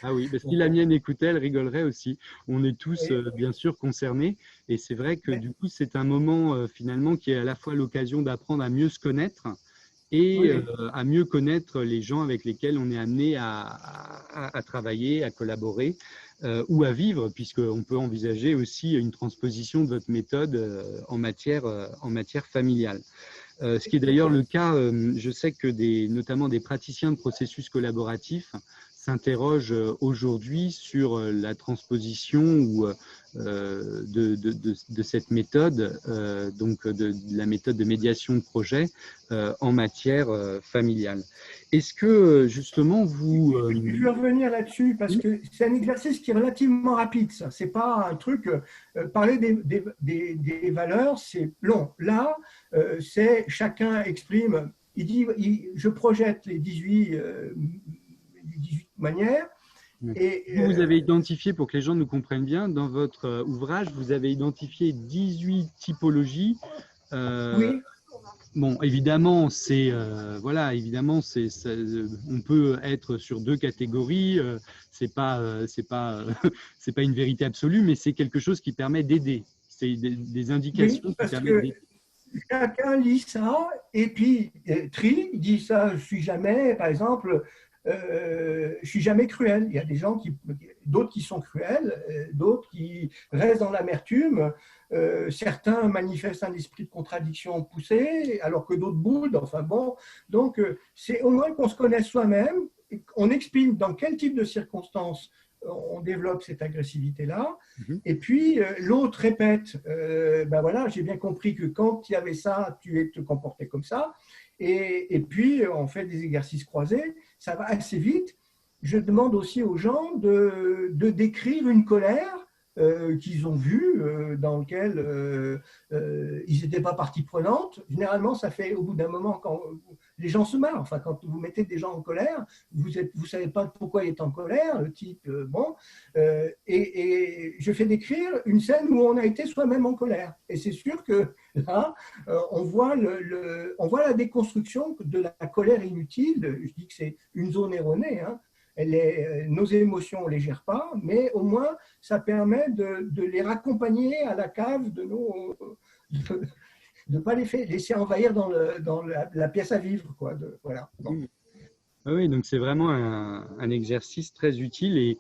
ah oui, si la mienne écoutait, elle rigolerait aussi. On est tous bien sûr concernés et c'est vrai que du coup c'est un moment finalement qui est à la fois l'occasion d'apprendre à mieux se connaître et à mieux connaître les gens avec lesquels on est amené à travailler, à collaborer ou à vivre, puisqu'on peut envisager aussi une transposition de votre méthode en matière familiale. Ce qui est d'ailleurs le cas, je sais que notamment des praticiens de processus collaboratifs s'interrogent aujourd'hui sur la transposition de cette méthode, donc de la méthode de médiation de projet en matière familiale. Est-ce que justement vous… Je vais revenir là-dessus parce que c'est un exercice qui est relativement rapide. Ça, c'est pas un truc. Parler des valeurs, c'est long. Là, c'est chacun exprime. Il dit, je projette les 18 manières. Et, vous avez identifié, pour que les gens nous comprennent bien, dans votre ouvrage, vous avez identifié 18 typologies. Oui. Bon, évidemment, on peut être sur 2 catégories. C'est pas une vérité absolue, mais c'est quelque chose qui permet d'aider. C'est des indications qui permettent d'aider. chacun lit ça et puis trie, dit ça, je suis jamais, par exemple, je suis jamais cruel. Il y a des gens d'autres qui sont cruels, d'autres qui restent dans l'amertume. Certains manifestent un esprit de contradiction poussé, alors que d'autres boudent. Enfin bon, donc c'est au moins qu'on se connaisse soi-même, on exprime dans quel type de circonstances on développe cette agressivité-là. Et puis, l'autre répète, ben voilà, j'ai bien compris que quand il y avait ça, tu te comportais comme ça. Et puis, on fait des exercices croisés, ça va assez vite. Je demande aussi aux gens de décrire une colère qu'ils ont vue, dans laquelle ils n'étaient pas partie prenante. Généralement, ça fait au bout d'un moment, quand les gens se marrent. Enfin, quand vous mettez des gens en colère, vous ne savez pas pourquoi il est en colère, le type, bon. Et je fais décrire une scène où on a été soi-même en colère. Et c'est sûr que là, on voit la déconstruction de la colère inutile. Je dis que c'est une zone erronée, hein. Nos émotions, on ne les gère pas, mais au moins, ça permet de les raccompagner à la cave de ne pas les laisser envahir dans la pièce à vivre, quoi. Voilà. Bon. Oui, donc c'est vraiment un exercice très utile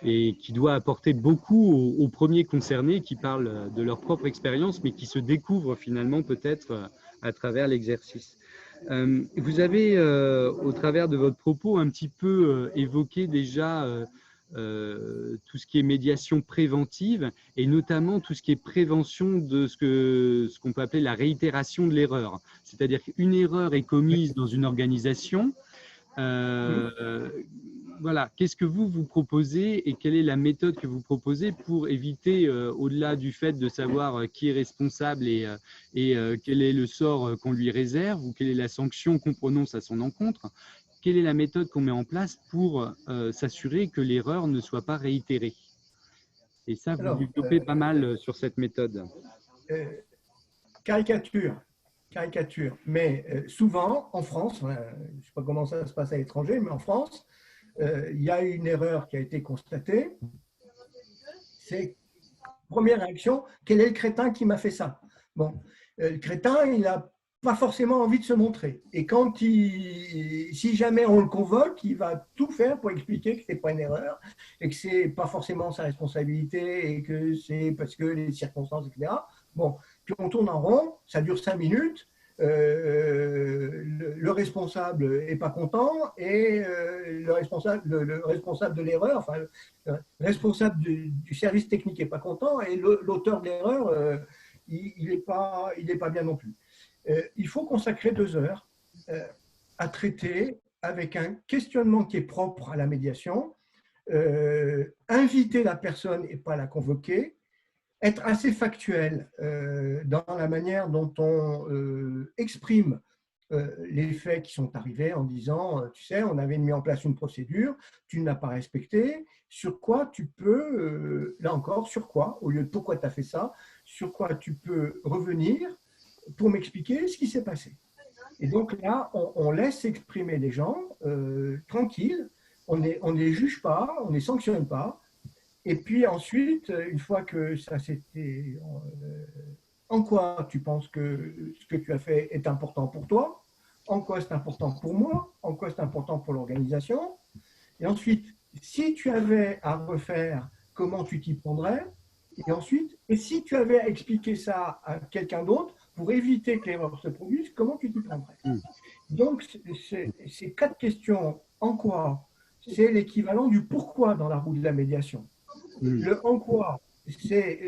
et qui doit apporter beaucoup aux premiers concernés qui parlent de leur propre expérience, mais qui se découvrent finalement peut-être à travers l'exercice. Vous avez, au travers de votre propos, un petit peu évoqué déjà tout ce qui est médiation préventive et notamment tout ce qui est prévention de ce qu'on peut appeler la réitération de l'erreur. C'est-à-dire qu'une erreur est commise dans une organisation. Voilà, qu'est-ce que vous proposez et quelle est la méthode que vous proposez pour éviter, au-delà du fait de savoir qui est responsable et quel est le sort qu'on lui réserve ou quelle est la sanction qu'on prononce à son encontre, quelle est la méthode qu'on met en place pour s'assurer que l'erreur ne soit pas réitérée? Et ça, vous développez pas mal sur cette méthode. Caricature. Mais souvent, en France, je ne sais pas comment ça se passe à l'étranger, mais en France, il y a une erreur qui a été constatée. C'est première réaction, quel est le crétin qui m'a fait ça? Bon, le crétin, il n'a pas forcément envie de se montrer. Et si jamais on le convoque, il va tout faire pour expliquer que ce n'est pas une erreur et que ce n'est pas forcément sa responsabilité et que c'est parce que les circonstances, etc. Bon, puis on tourne en rond, ça dure 5 minutes. Le responsable n'est pas content et le responsable de l'erreur, enfin, le responsable du service technique n'est pas content et l'auteur de l'erreur, il n'est pas bien non plus. Il faut consacrer 2 heures à traiter avec un questionnement qui est propre à la médiation, inviter la personne et pas la convoquer, être assez factuel dans la manière dont on exprime les faits qui sont arrivés en disant, tu sais, on avait mis en place une procédure, tu ne l'as pas respectée, sur quoi tu peux, là encore, sur quoi, au lieu de pourquoi tu as fait ça, sur quoi tu peux revenir pour m'expliquer ce qui s'est passé. Et donc là, on laisse exprimer les gens tranquilles, on ne les juge pas, on ne les sanctionne pas. Et puis ensuite, une fois que ça s'était… en quoi tu penses que ce que tu as fait est important pour toi? En quoi c'est important pour moi? En quoi c'est important pour l'organisation? Et ensuite, si tu avais à refaire, comment tu t'y prendrais? Et ensuite, et si tu avais à expliquer ça à quelqu'un d'autre pour éviter que l'erreur se produise, comment tu t'y prendrais? Donc, ces 4 questions, en quoi, c'est l'équivalent du pourquoi dans la roue de la médiation. Le en quoi, c'est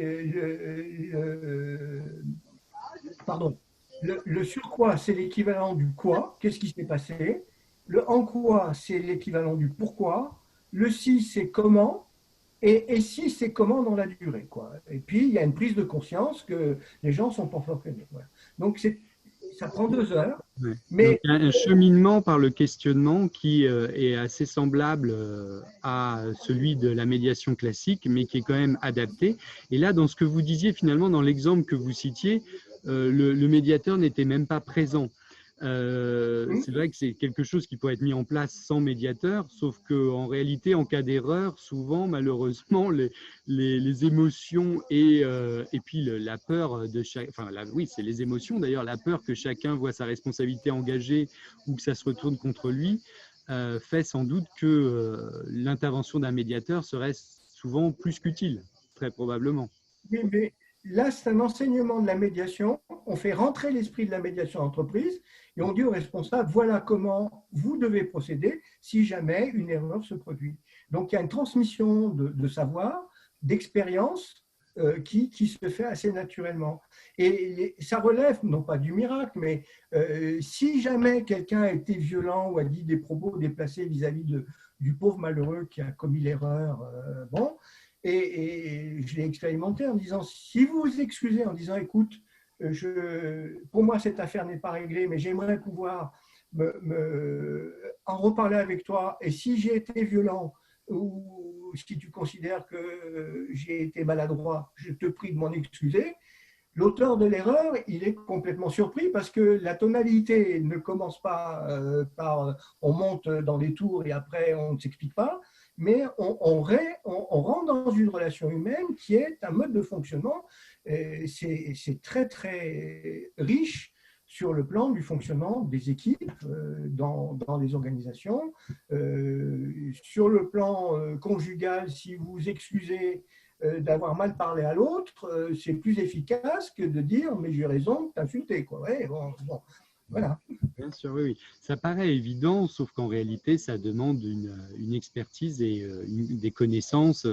le sur quoi, c'est l'équivalent du quoi, qu'est-ce qui s'est passé. Le en quoi, c'est l'équivalent du pourquoi. Le si, c'est comment. Et si, c'est comment dans la durée, quoi. Et puis, il y a une prise de conscience que les gens ne sont pas forcément. Voilà. Donc, ça prend 2 heures. Ouais. Mais donc, un cheminement par le questionnement qui est assez semblable à celui de la médiation classique, mais qui est quand même adapté. Et là, dans ce que vous disiez, finalement, dans l'exemple que vous citiez, le médiateur n'était même pas présent. C'est vrai que c'est quelque chose qui peut être mis en place sans médiateur, sauf qu'en réalité, en cas d'erreur, souvent, malheureusement, les émotions et puis la peur de chaque… Enfin, oui, c'est les émotions d'ailleurs, la peur que chacun voit sa responsabilité engagée ou que ça se retourne contre lui, fait sans doute que l'intervention d'un médiateur serait souvent plus qu'utile, très probablement. Oui, mais là, c'est un enseignement de la médiation. On fait rentrer l'esprit de la médiation d'entreprise et on dit aux responsables, voilà comment vous devez procéder si jamais une erreur se produit. Donc, il y a une transmission de savoir, d'expérience qui se fait assez naturellement. Et ça relève, non pas du miracle, mais si jamais quelqu'un a été violent ou a dit des propos déplacés vis-à-vis du pauvre malheureux qui a commis l'erreur, bon, et je l'ai expérimenté en disant, si vous vous excusez en disant, écoute, pour moi cette affaire n'est pas réglée, mais j'aimerais pouvoir en reparler avec toi, et si j'ai été violent ou si tu considères que j'ai été maladroit, je te prie de m'en excuser. L'auteur de l'erreur, il est complètement surpris parce que la tonalité ne commence pas par on monte dans les tours et après on ne s'explique pas, mais on rentre dans une relation humaine qui est un mode de fonctionnement. C'est très très riche sur le plan du fonctionnement des équipes dans les organisations. Sur le plan conjugal, si vous excusez d'avoir mal parlé à l'autre, c'est plus efficace que de dire mais j'ai raison de t'insulter. Ouais, bon, voilà. Bien sûr, oui, oui. Ça paraît évident, sauf qu'en réalité, ça demande une expertise et des connaissances.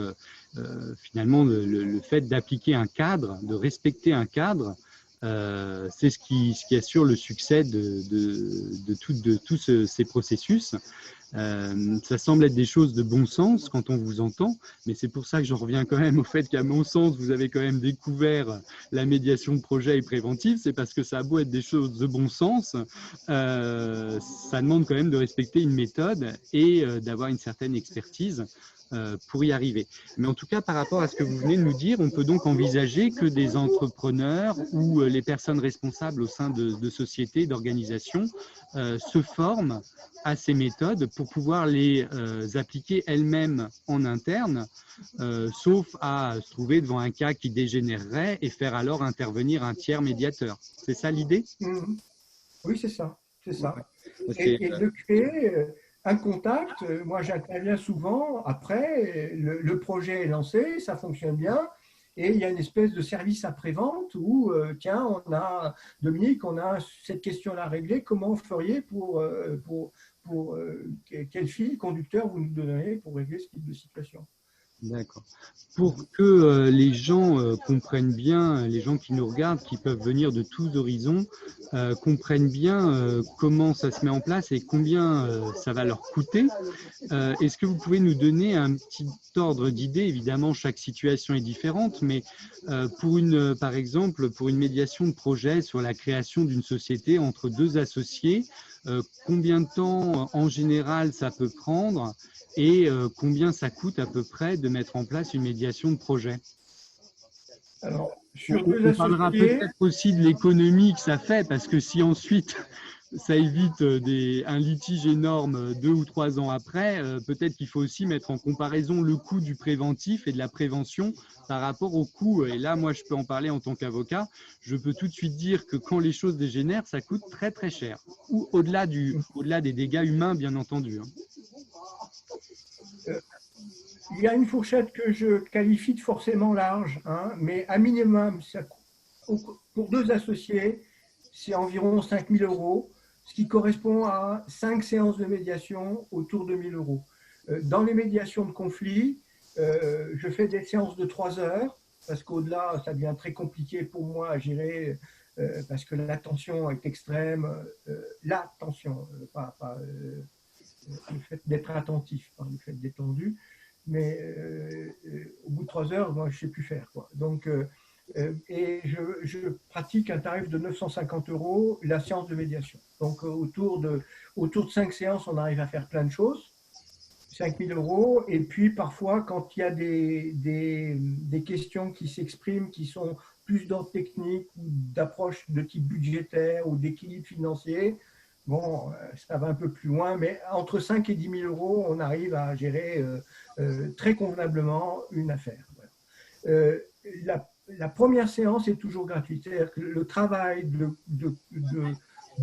Finalement, le fait d'appliquer un cadre, de respecter un cadre, c'est ce qui assure le succès de tous ces processus. Ça semble être des choses de bon sens quand on vous entend, mais c'est pour ça que j'en reviens quand même au fait qu'à mon sens, vous avez quand même découvert la médiation de projet et préventive. C'est parce que ça a beau être des choses de bon sens, ça demande quand même de respecter une méthode et d'avoir une certaine expertise pour y arriver. Mais en tout cas, par rapport à ce que vous venez de nous dire, on peut donc envisager que des entrepreneurs ou les personnes responsables au sein de sociétés, d'organisations se forment à ces méthodes pour pouvoir les appliquer elles-mêmes en interne, sauf à se trouver devant un cas qui dégénérerait et faire alors intervenir un tiers médiateur. C'est ça l'idée? Oui, c'est ça. C'est ça. Ouais. Et de créer un contact. Moi, j'interviens souvent après, le projet est lancé, ça fonctionne bien, et il y a une espèce de service après-vente où, tiens, Dominique, on a cette question-là réglée, comment vous feriez quel fil conducteur vous nous donneriez pour régler ce type de situation? D'accord. Pour que les gens comprennent bien, les gens qui nous regardent, qui peuvent venir de tous horizons, comprennent bien comment ça se met en place et combien ça va leur coûter, est-ce que vous pouvez nous donner un petit ordre d'idée? Évidemment, chaque situation est différente, mais par exemple, pour une médiation de projet sur la création d'une société entre deux associés, combien de temps en général ça peut prendre? Et combien ça coûte à peu près de mettre en place une médiation de projet? Alors, sur deux On parlera associés, peut-être aussi de l'économie que ça fait, parce que si ensuite ça évite un litige énorme 2 ou 3 ans après, peut-être qu'il faut aussi mettre en comparaison le coût du préventif et de la prévention par rapport au coût. Et là, moi, je peux en parler en tant qu'avocat. Je peux tout de suite dire que quand les choses dégénèrent, ça coûte très très cher. Ou au-delà des dégâts humains, bien entendu. il y a une fourchette que je qualifie de forcément large, hein, mais à minimum, pour deux associés, c'est environ 5 000 euros, ce qui correspond à 5 séances de médiation autour de 1 000 euros. Dans les médiations de conflit, je fais des séances de 3 heures, parce qu'au-delà, ça devient très compliqué pour moi à gérer, parce que la tension est extrême. La tension, pas le fait d'être attentif, pas le fait d'être tendu. Mais au bout de 3 heures, moi, je ne sais plus faire. Donc, et je pratique un tarif de 950 euros la séance de médiation. Donc, autour de 5 séances, on arrive à faire plein de choses. 5 000 euros. Et puis, parfois, quand il y a des questions qui s'expriment, qui sont plus d'ordre technique ou d'approche de type budgétaire ou d'équilibre financier, bon, ça va un peu plus loin, mais entre 5 et 10 000 euros, on arrive à gérer très convenablement une affaire. Voilà. La première séance est toujours gratuite, c'est-à-dire que le travail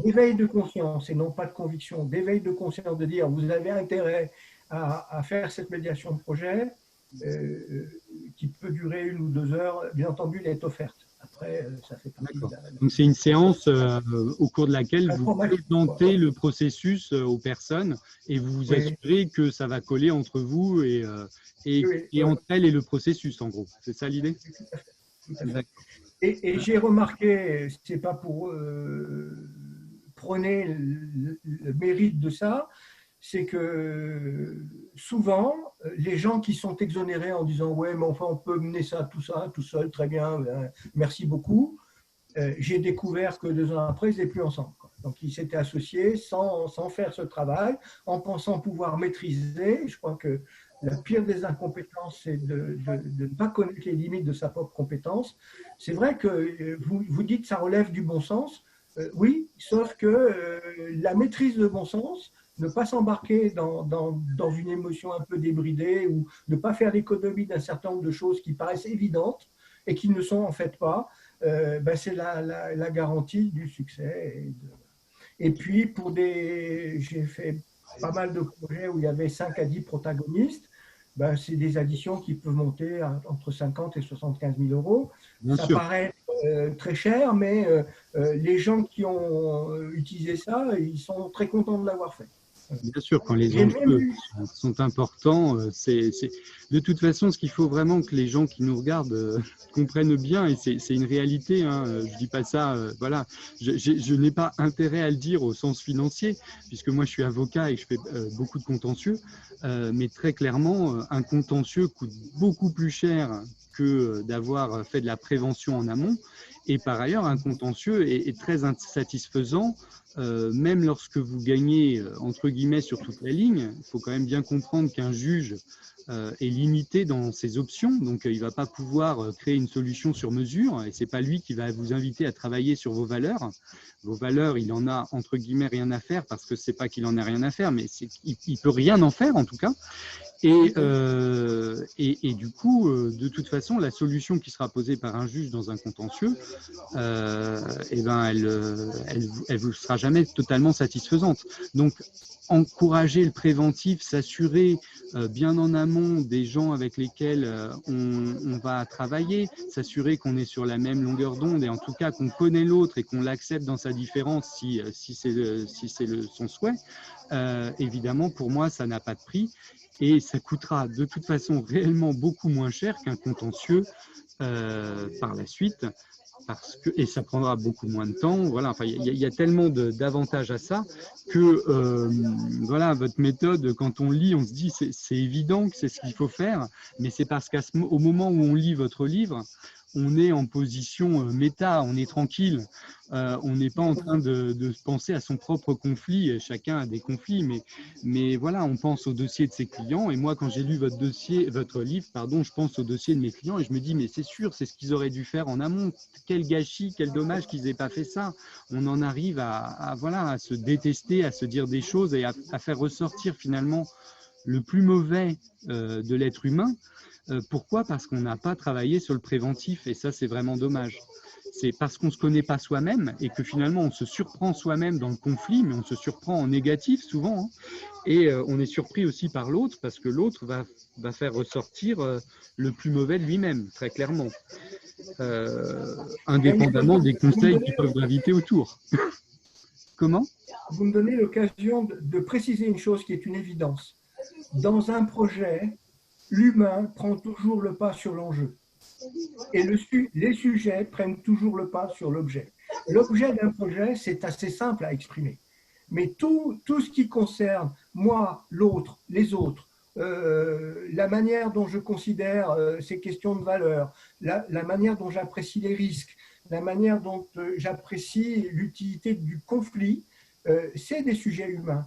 d'éveil de conscience, et non pas de conviction, d'éveil de conscience, de dire vous avez intérêt à faire cette médiation de projet, qui peut durer 1 ou 2 heures, bien entendu, elle est offerte. Après, ça fait partie de la… Donc, c'est une séance au cours de laquelle vous présentez Voilà. le processus aux personnes et vous vous Oui, assurez que ça va coller entre vous oui, et entre elles et le processus, en gros. C'est ça l'idée? oui, tout à fait. Tout à fait. D'accord. Et j'ai remarqué, c'est pas pour prôner le mérite de ça, c'est que souvent, les gens qui sont exonérés en disant ouais, mais enfin, on peut mener ça tout seul, très bien, merci beaucoup. J'ai découvert que 2 ans après, ils n'étaient plus ensemble. Donc, ils s'étaient associés sans faire ce travail, en pensant pouvoir maîtriser. Je crois que la pire des incompétences, c'est de ne pas connaître les limites de sa propre compétence. C'est vrai que vous dites que ça relève du bon sens. Oui, sauf que la maîtrise de bon sens, ne pas s'embarquer dans une émotion un peu débridée ou ne pas faire l'économie d'un certain nombre de choses qui paraissent évidentes et qui ne sont en fait pas, c'est la garantie du succès. Et puis, j'ai fait pas mal de projets où il y avait 5 à 10 protagonistes. C'est des additions qui peuvent monter entre 50 et 75 000 euros. Bien Ça sûr. paraît très cher, mais les gens qui ont utilisé ça, ils sont très contents de l'avoir fait. Bien sûr, quand les J'ai même enjeux eu… sont importants, de toute façon ce qu'il faut vraiment que les gens qui nous regardent comprennent bien, et c'est une réalité, hein, je dis pas ça, voilà, je n'ai pas intérêt à le dire au sens financier, puisque moi je suis avocat et je fais beaucoup de contentieux, mais très clairement, un contentieux coûte beaucoup plus cher que d'avoir fait de la prévention en amont, et par ailleurs, un contentieux est très insatisfaisant. Même lorsque vous gagnez entre guillemets sur toute la ligne, il faut quand même bien comprendre qu'un juge est limité dans ses options, donc il ne va pas pouvoir créer une solution sur mesure, et c'est pas lui qui va vous inviter à travailler sur vos valeurs. Vos valeurs, il en a entre guillemets rien à faire, parce que c'est pas qu'il en a rien à faire, mais il peut rien en faire en tout cas. Et du coup, de toute façon, la solution qui sera posée par un juge dans un contentieux, elle vous sera jamais totalement satisfaisante. Donc, encourager le préventif, s'assurer bien en amont des gens avec lesquels on va travailler, s'assurer qu'on est sur la même longueur d'onde et en tout cas qu'on connaît l'autre et qu'on l'accepte dans sa différence si c'est son souhait. Évidemment, pour moi, ça n'a pas de prix. Et ça coûtera de toute façon réellement beaucoup moins cher qu'un contentieux par la suite, et ça prendra beaucoup moins de temps. Voilà, enfin, il y a tellement d'avantages à ça que voilà, votre méthode, quand on lit, on se dit c'est évident que c'est ce qu'il faut faire, mais c'est parce qu'au moment où on lit votre livre, on est en position méta, on est tranquille, on n'est pas en train de penser à son propre conflit. Chacun a des conflits, mais voilà, on pense au dossier de ses clients. Et moi, quand j'ai lu votre livre, pardon, je pense au dossier de mes clients et je me dis, mais c'est sûr, c'est ce qu'ils auraient dû faire en amont. Quel gâchis, quel dommage qu'ils n'aient pas fait ça. On en arrive voilà, à se détester, à se dire des choses et à faire ressortir finalement le plus mauvais de l'être humain. Pourquoi? Parce qu'on n'a pas travaillé sur le préventif, et ça, c'est vraiment dommage. C'est parce qu'on ne se connaît pas soi-même et que finalement, on se surprend soi-même dans le conflit, mais on se surprend en négatif souvent, hein, et on est surpris aussi par l'autre parce que l'autre va faire ressortir le plus mauvais de lui-même, très clairement, indépendamment des conseils qui peuvent graviter autour. Comment? Vous me donnez l'occasion de préciser une chose qui est une évidence. Dans un projet, l'humain prend toujours le pas sur l'enjeu. Et les sujets prennent toujours le pas sur l'objet. L'objet d'un projet, c'est assez simple à exprimer. Mais tout ce qui concerne moi, l'autre, les autres, la manière dont je considère ces questions de valeur, la manière dont j'apprécie les risques, la manière dont j'apprécie l'utilité du conflit, c'est des sujets humains.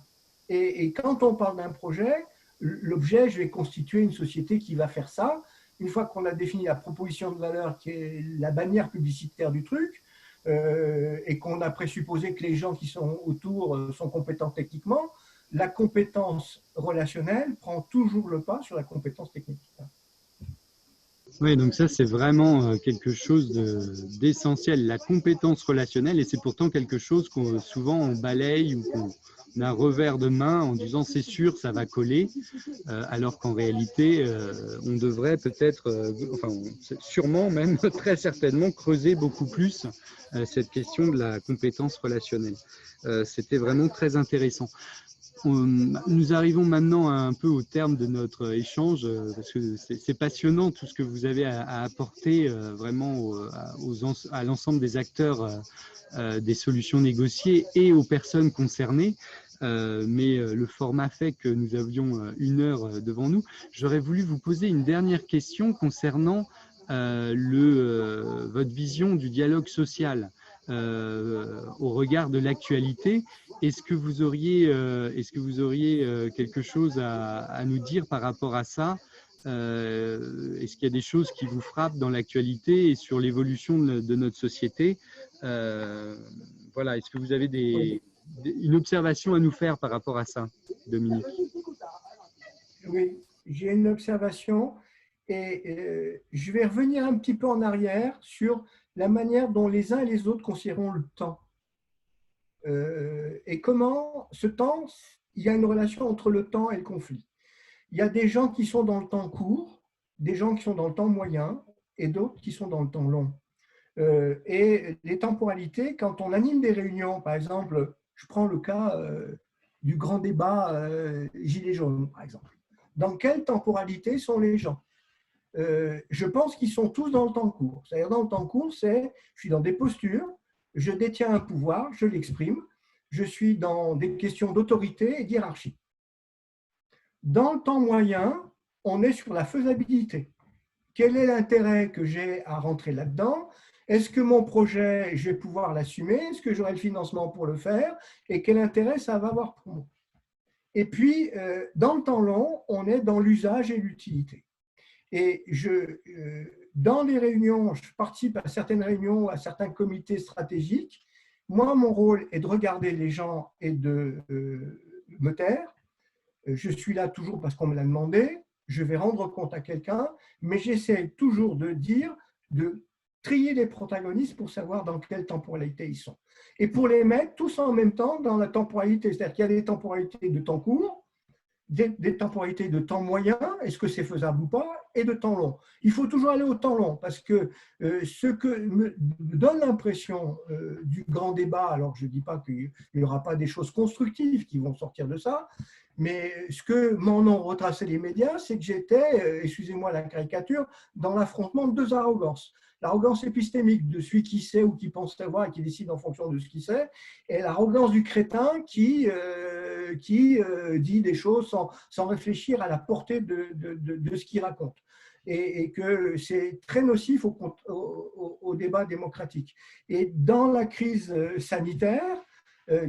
Et quand on parle d'un projet, l'objet, je vais constituer une société qui va faire ça. Une fois qu'on a défini la proposition de valeur, qui est la bannière publicitaire du truc, et qu'on a présupposé que les gens qui sont autour sont compétents techniquement, la compétence relationnelle prend toujours le pas sur la compétence technique. Oui, donc ça, c'est vraiment quelque chose d'essentiel, la compétence relationnelle, et c'est pourtant quelque chose qu'on souvent on balaye ou qu'on a un revers de main en disant c'est sûr, ça va coller, alors qu'en réalité, on devrait peut-être, enfin sûrement même, très certainement, creuser beaucoup plus cette question de la compétence relationnelle. C'était vraiment très intéressant. Nous arrivons maintenant un peu au terme de notre échange, parce que c'est passionnant tout ce que vous avez à apporter vraiment à l'ensemble des acteurs des solutions négociées et aux personnes concernées. Mais le format fait que nous avions 1 heure devant nous. J'aurais voulu vous poser une dernière question concernant votre vision du dialogue social au regard de l'actualité. Est-ce que vous auriez quelque chose à nous dire par rapport à ça? Est-ce qu'il y a des choses qui vous frappent dans l'actualité et sur l'évolution de notre société? Voilà, est-ce que vous avez une observation à nous faire par rapport à ça, Dominique? Oui, j'ai une observation et je vais revenir un petit peu en arrière sur la manière dont les uns et les autres considérons le temps. Et comment ce temps, il y a une relation entre le temps et le conflit. Il y a des gens qui sont dans le temps court, des gens qui sont dans le temps moyen et d'autres qui sont dans le temps long. Et les temporalités, quand on anime des réunions, par exemple, je prends le cas du grand débat Gilets jaunes, par exemple. Dans quelle temporalité sont les gens? Je pense qu'ils sont tous dans le temps court. C'est-à-dire dans le temps court, je suis dans des postures, je détiens un pouvoir, je l'exprime, je suis dans des questions d'autorité et d'hiérarchie. Dans le temps moyen, on est sur la faisabilité. Quel est l'intérêt que j'ai à rentrer là-dedans? Est-ce que mon projet, je vais pouvoir l'assumer? Est-ce que j'aurai le financement pour le faire? Et quel intérêt ça va avoir pour moi? Et puis, dans le temps long, on est dans l'usage et l'utilité. Et dans les réunions, je participe à certaines réunions, à certains comités stratégiques. Moi, mon rôle est de regarder les gens et de me taire. Je suis là toujours parce qu'on me l'a demandé. Je vais rendre compte à quelqu'un, mais j'essaie toujours de trier les protagonistes pour savoir dans quelle temporalité ils sont. Et pour les mettre tous en même temps dans la temporalité. C'est-à-dire qu'il y a des temporalités de temps court, des temporalités de temps moyen, est-ce que c'est faisable ou pas, et de temps long. Il faut toujours aller au temps long parce que ce que me donne l'impression du grand débat, alors je ne dis pas qu'il n'y aura pas des choses constructives qui vont sortir de ça, mais ce que m'en ont retracé les médias, c'est que j'étais, excusez-moi la caricature, dans l'affrontement de deux arrogances. L'arrogance épistémique de celui qui sait ou qui pense savoir et qui décide en fonction de ce qu'il sait, et l'arrogance du crétin qui dit des choses sans réfléchir à la portée de ce qu'il raconte. Et que c'est très nocif au débat démocratique. Et dans la crise sanitaire,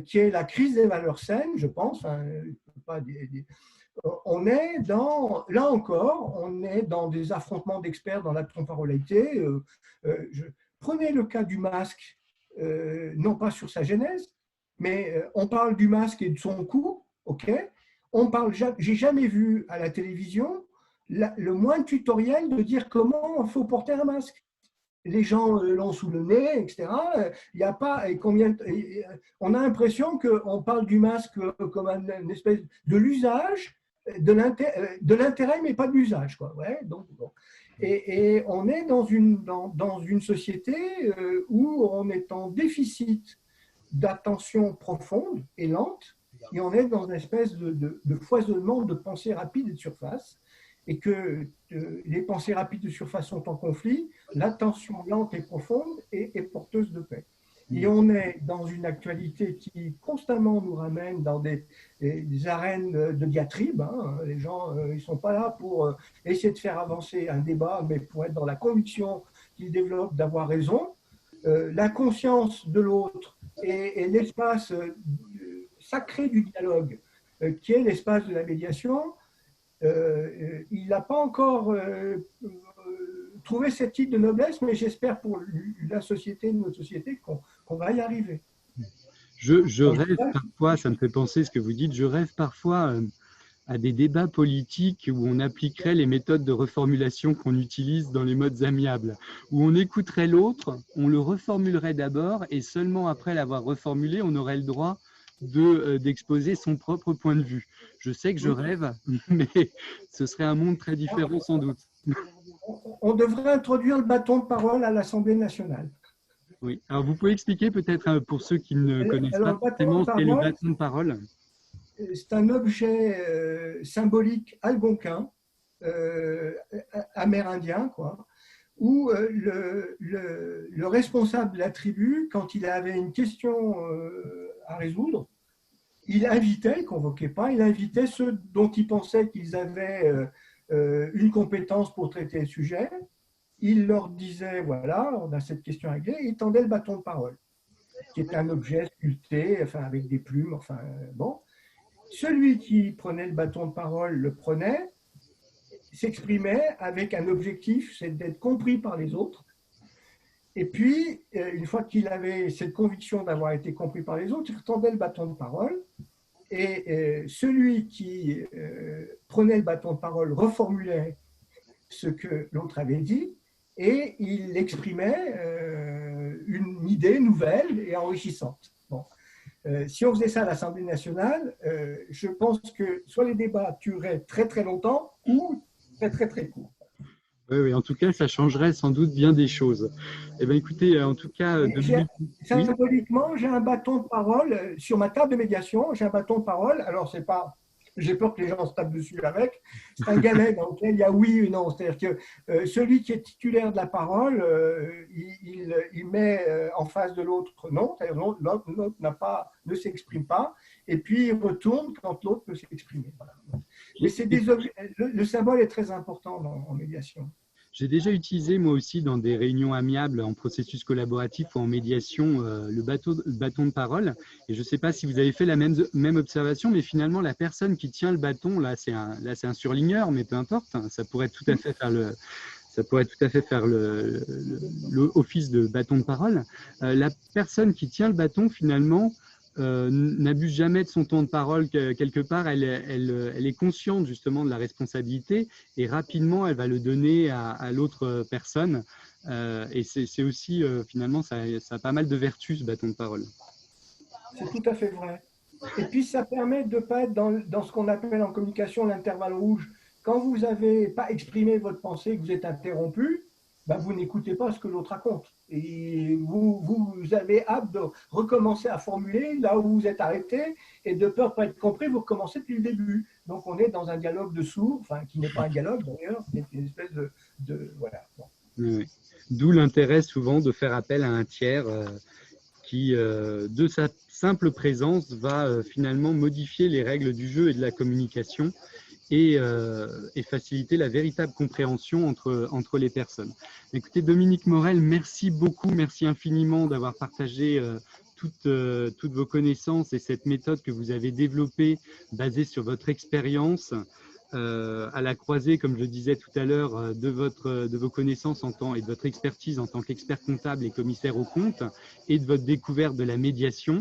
qui est la crise des valeurs saines, je pense, hein, on est là encore, on est dans des affrontements d'experts dans la temporalité. Prenez le cas du masque, non pas sur sa genèse, mais on parle du masque et de son coût, ok. J'ai jamais vu à la télévision le moindre tutoriel de dire comment il faut porter un masque. Les gens l'ont sous le nez, etc. Il n'y a pas, on a l'impression qu'on parle du masque comme une espèce de l'usage, de l'intérêt, mais pas de l'usage. Ouais, donc, bon. Et on est dans une société où on est en déficit d'attention profonde et lente, et on est dans une espèce de foisonnement de pensées rapides et de surface, et que les pensées rapides de surface sont en conflit, l'attention lente et profonde est porteuse de paix. Et on est dans une actualité qui constamment nous ramène dans des arènes de diatribe. Hein. Les gens, ils ne sont pas là pour essayer de faire avancer un débat, mais pour être dans la conviction qu'ils développent d'avoir raison. La conscience de l'autre et l'espace sacré du dialogue, qui est l'espace de la médiation, il n'a pas encore trouver cette titre de noblesse, mais j'espère pour la société, notre société, qu'on va y arriver. Je rêve parfois, ça me fait penser ce que vous dites, je rêve parfois à des débats politiques où on appliquerait les méthodes de reformulation qu'on utilise dans les modes amiables, où on écouterait l'autre, on le reformulerait d'abord et seulement après l'avoir reformulé, on aurait le droit d'exposer son propre point de vue. Je sais que je rêve, mais ce serait un monde très différent sans doute. On devrait introduire le bâton de parole à l'Assemblée nationale. Oui. Alors vous pouvez expliquer peut-être pour ceux qui ne connaissent pas forcément ce qu'est le bâton de parole? C'est un objet symbolique algonquin, amérindien, quoi, où le responsable de la tribu, quand il avait une question à résoudre, il invitait, il ne convoquait pas, il invitait ceux dont il pensait qu'ils avaient une compétence pour traiter le sujet. Il leur disait, voilà, on a cette question à régler, et il tendait le bâton de parole, qui est un objet sculpté, enfin, avec des plumes, enfin, bon. Celui qui prenait le bâton de parole le prenait, s'exprimait avec un objectif, c'est d'être compris par les autres. Et puis, une fois qu'il avait cette conviction d'avoir été compris par les autres, il tendait le bâton de parole. Et celui qui prenait le bâton de parole reformulait ce que l'autre avait dit et il exprimait une idée nouvelle et enrichissante. Bon. Si on faisait ça à l'Assemblée nationale, je pense que soit les débats dureraient très très longtemps ou très très très court. Oui, oui, en tout cas, ça changerait sans doute bien des choses. Eh bien, écoutez, en tout cas, symboliquement, j'ai un bâton de parole sur ma table de médiation. J'ai un bâton de parole. Alors, c'est pas. J'ai peur que les gens se tapent dessus avec. C'est un galet dans lequel il y a oui et non. C'est-à-dire que celui qui est titulaire de la parole, il met en face de l'autre non. C'est-à-dire l'autre ne s'exprime pas. Et puis, il retourne quand l'autre peut s'exprimer. Voilà. Mais c'est des objets. Le symbole est très important en médiation. J'ai déjà utilisé moi aussi dans des réunions amiables en processus collaboratif ou en médiation le bâton de parole. Et je ne sais pas si vous avez fait la même observation, mais finalement la personne qui tient le bâton, là c'est un surligneur, mais peu importe, hein, ça pourrait tout à fait faire l'office de bâton de parole. La personne qui tient le bâton finalement n'abuse jamais de son temps de parole quelque part, elle est consciente justement de la responsabilité et rapidement elle va le donner à l'autre personne et c'est aussi finalement ça a pas mal de vertus ce bâton de parole. C'est tout à fait vrai. Et puis ça permet de ne pas être dans ce qu'on appelle en communication l'intervalle rouge. Quand vous n'avez pas exprimé votre pensée, que vous êtes interrompu, ben vous n'écoutez pas ce que l'autre raconte. Et vous avez hâte de recommencer à formuler là où vous êtes arrêté et de peur de ne pas être compris, vous recommencez depuis le début. Donc on est dans un dialogue de sourds, enfin qui n'est pas un dialogue d'ailleurs, qui est une espèce de voilà. Bon. Oui. D'où l'intérêt souvent de faire appel à un tiers qui, de sa simple présence, va finalement modifier les règles du jeu et de la communication et faciliter la véritable compréhension entre les personnes. Écoutez, Dominique Morel, merci beaucoup, merci infiniment d'avoir partagé toutes vos connaissances et cette méthode que vous avez développée basée sur votre expérience à la croisée, comme je le disais tout à l'heure, de vos connaissances et de votre expertise en tant qu'expert comptable et commissaire aux comptes et de votre découverte de la médiation.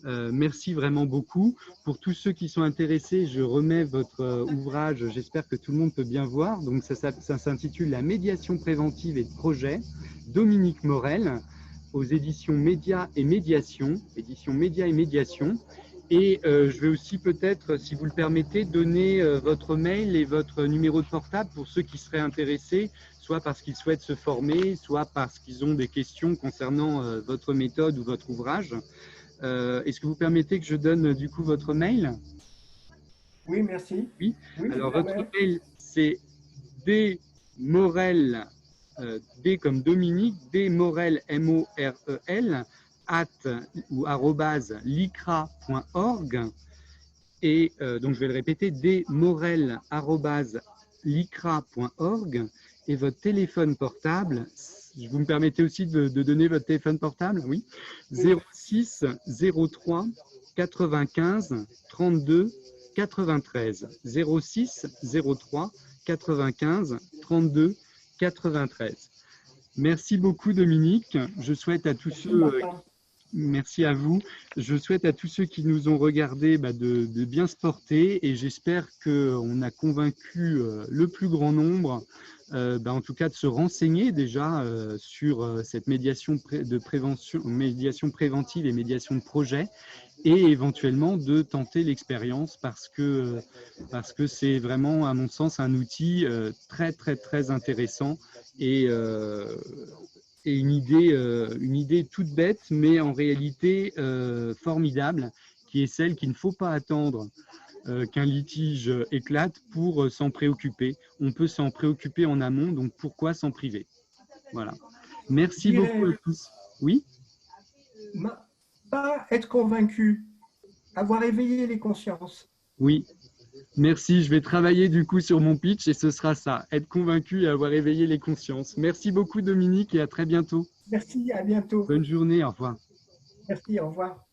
Merci vraiment beaucoup. Pour tous ceux qui sont intéressés, je remets votre ouvrage, j'espère que tout le monde peut bien voir. Donc ça s'intitule « La médiation préventive et de projet », Dominique Morel, aux éditions Médias et Médiation, éditions Médias et Médiation. Et je vais aussi peut-être, si vous le permettez, donner votre mail et votre numéro de portable pour ceux qui seraient intéressés, soit parce qu'ils souhaitent se former, soit parce qu'ils ont des questions concernant votre méthode ou votre ouvrage. Est-ce que vous permettez que je donne du coup votre mail? Oui, merci. Oui. Alors votre mail, c'est dmorel, D comme Dominique, dmorel, M-O-R-E-L, @licra.org. Et donc je vais le répéter, dmorel@licra.org. Et votre téléphone portable, vous me permettez aussi de donner votre téléphone portable? Oui. 06 03 95 32 93. 06 03 95 32 93. Merci beaucoup Dominique. Je souhaite à tous ceux... Merci à vous. Je souhaite à tous ceux qui nous ont regardés de bien se porter et j'espère qu'on a convaincu le plus grand nombre, en tout cas de se renseigner déjà sur cette médiation de prévention, médiation préventive et médiation de projet et éventuellement de tenter l'expérience parce que c'est vraiment, à mon sens, un outil très intéressant et une idée toute bête, mais en réalité formidable, qui est celle qu'il ne faut pas attendre qu'un litige éclate pour s'en préoccuper. On peut s'en préoccuper en amont, donc pourquoi s'en priver? Voilà. Merci beaucoup à tous. Oui? Pas être convaincu, avoir éveillé les consciences. Oui. Merci, je vais travailler du coup sur mon pitch et ce sera ça, être convaincu et avoir éveillé les consciences. Merci beaucoup Dominique et à très bientôt. Merci, à bientôt. Bonne journée, au revoir. Merci, au revoir.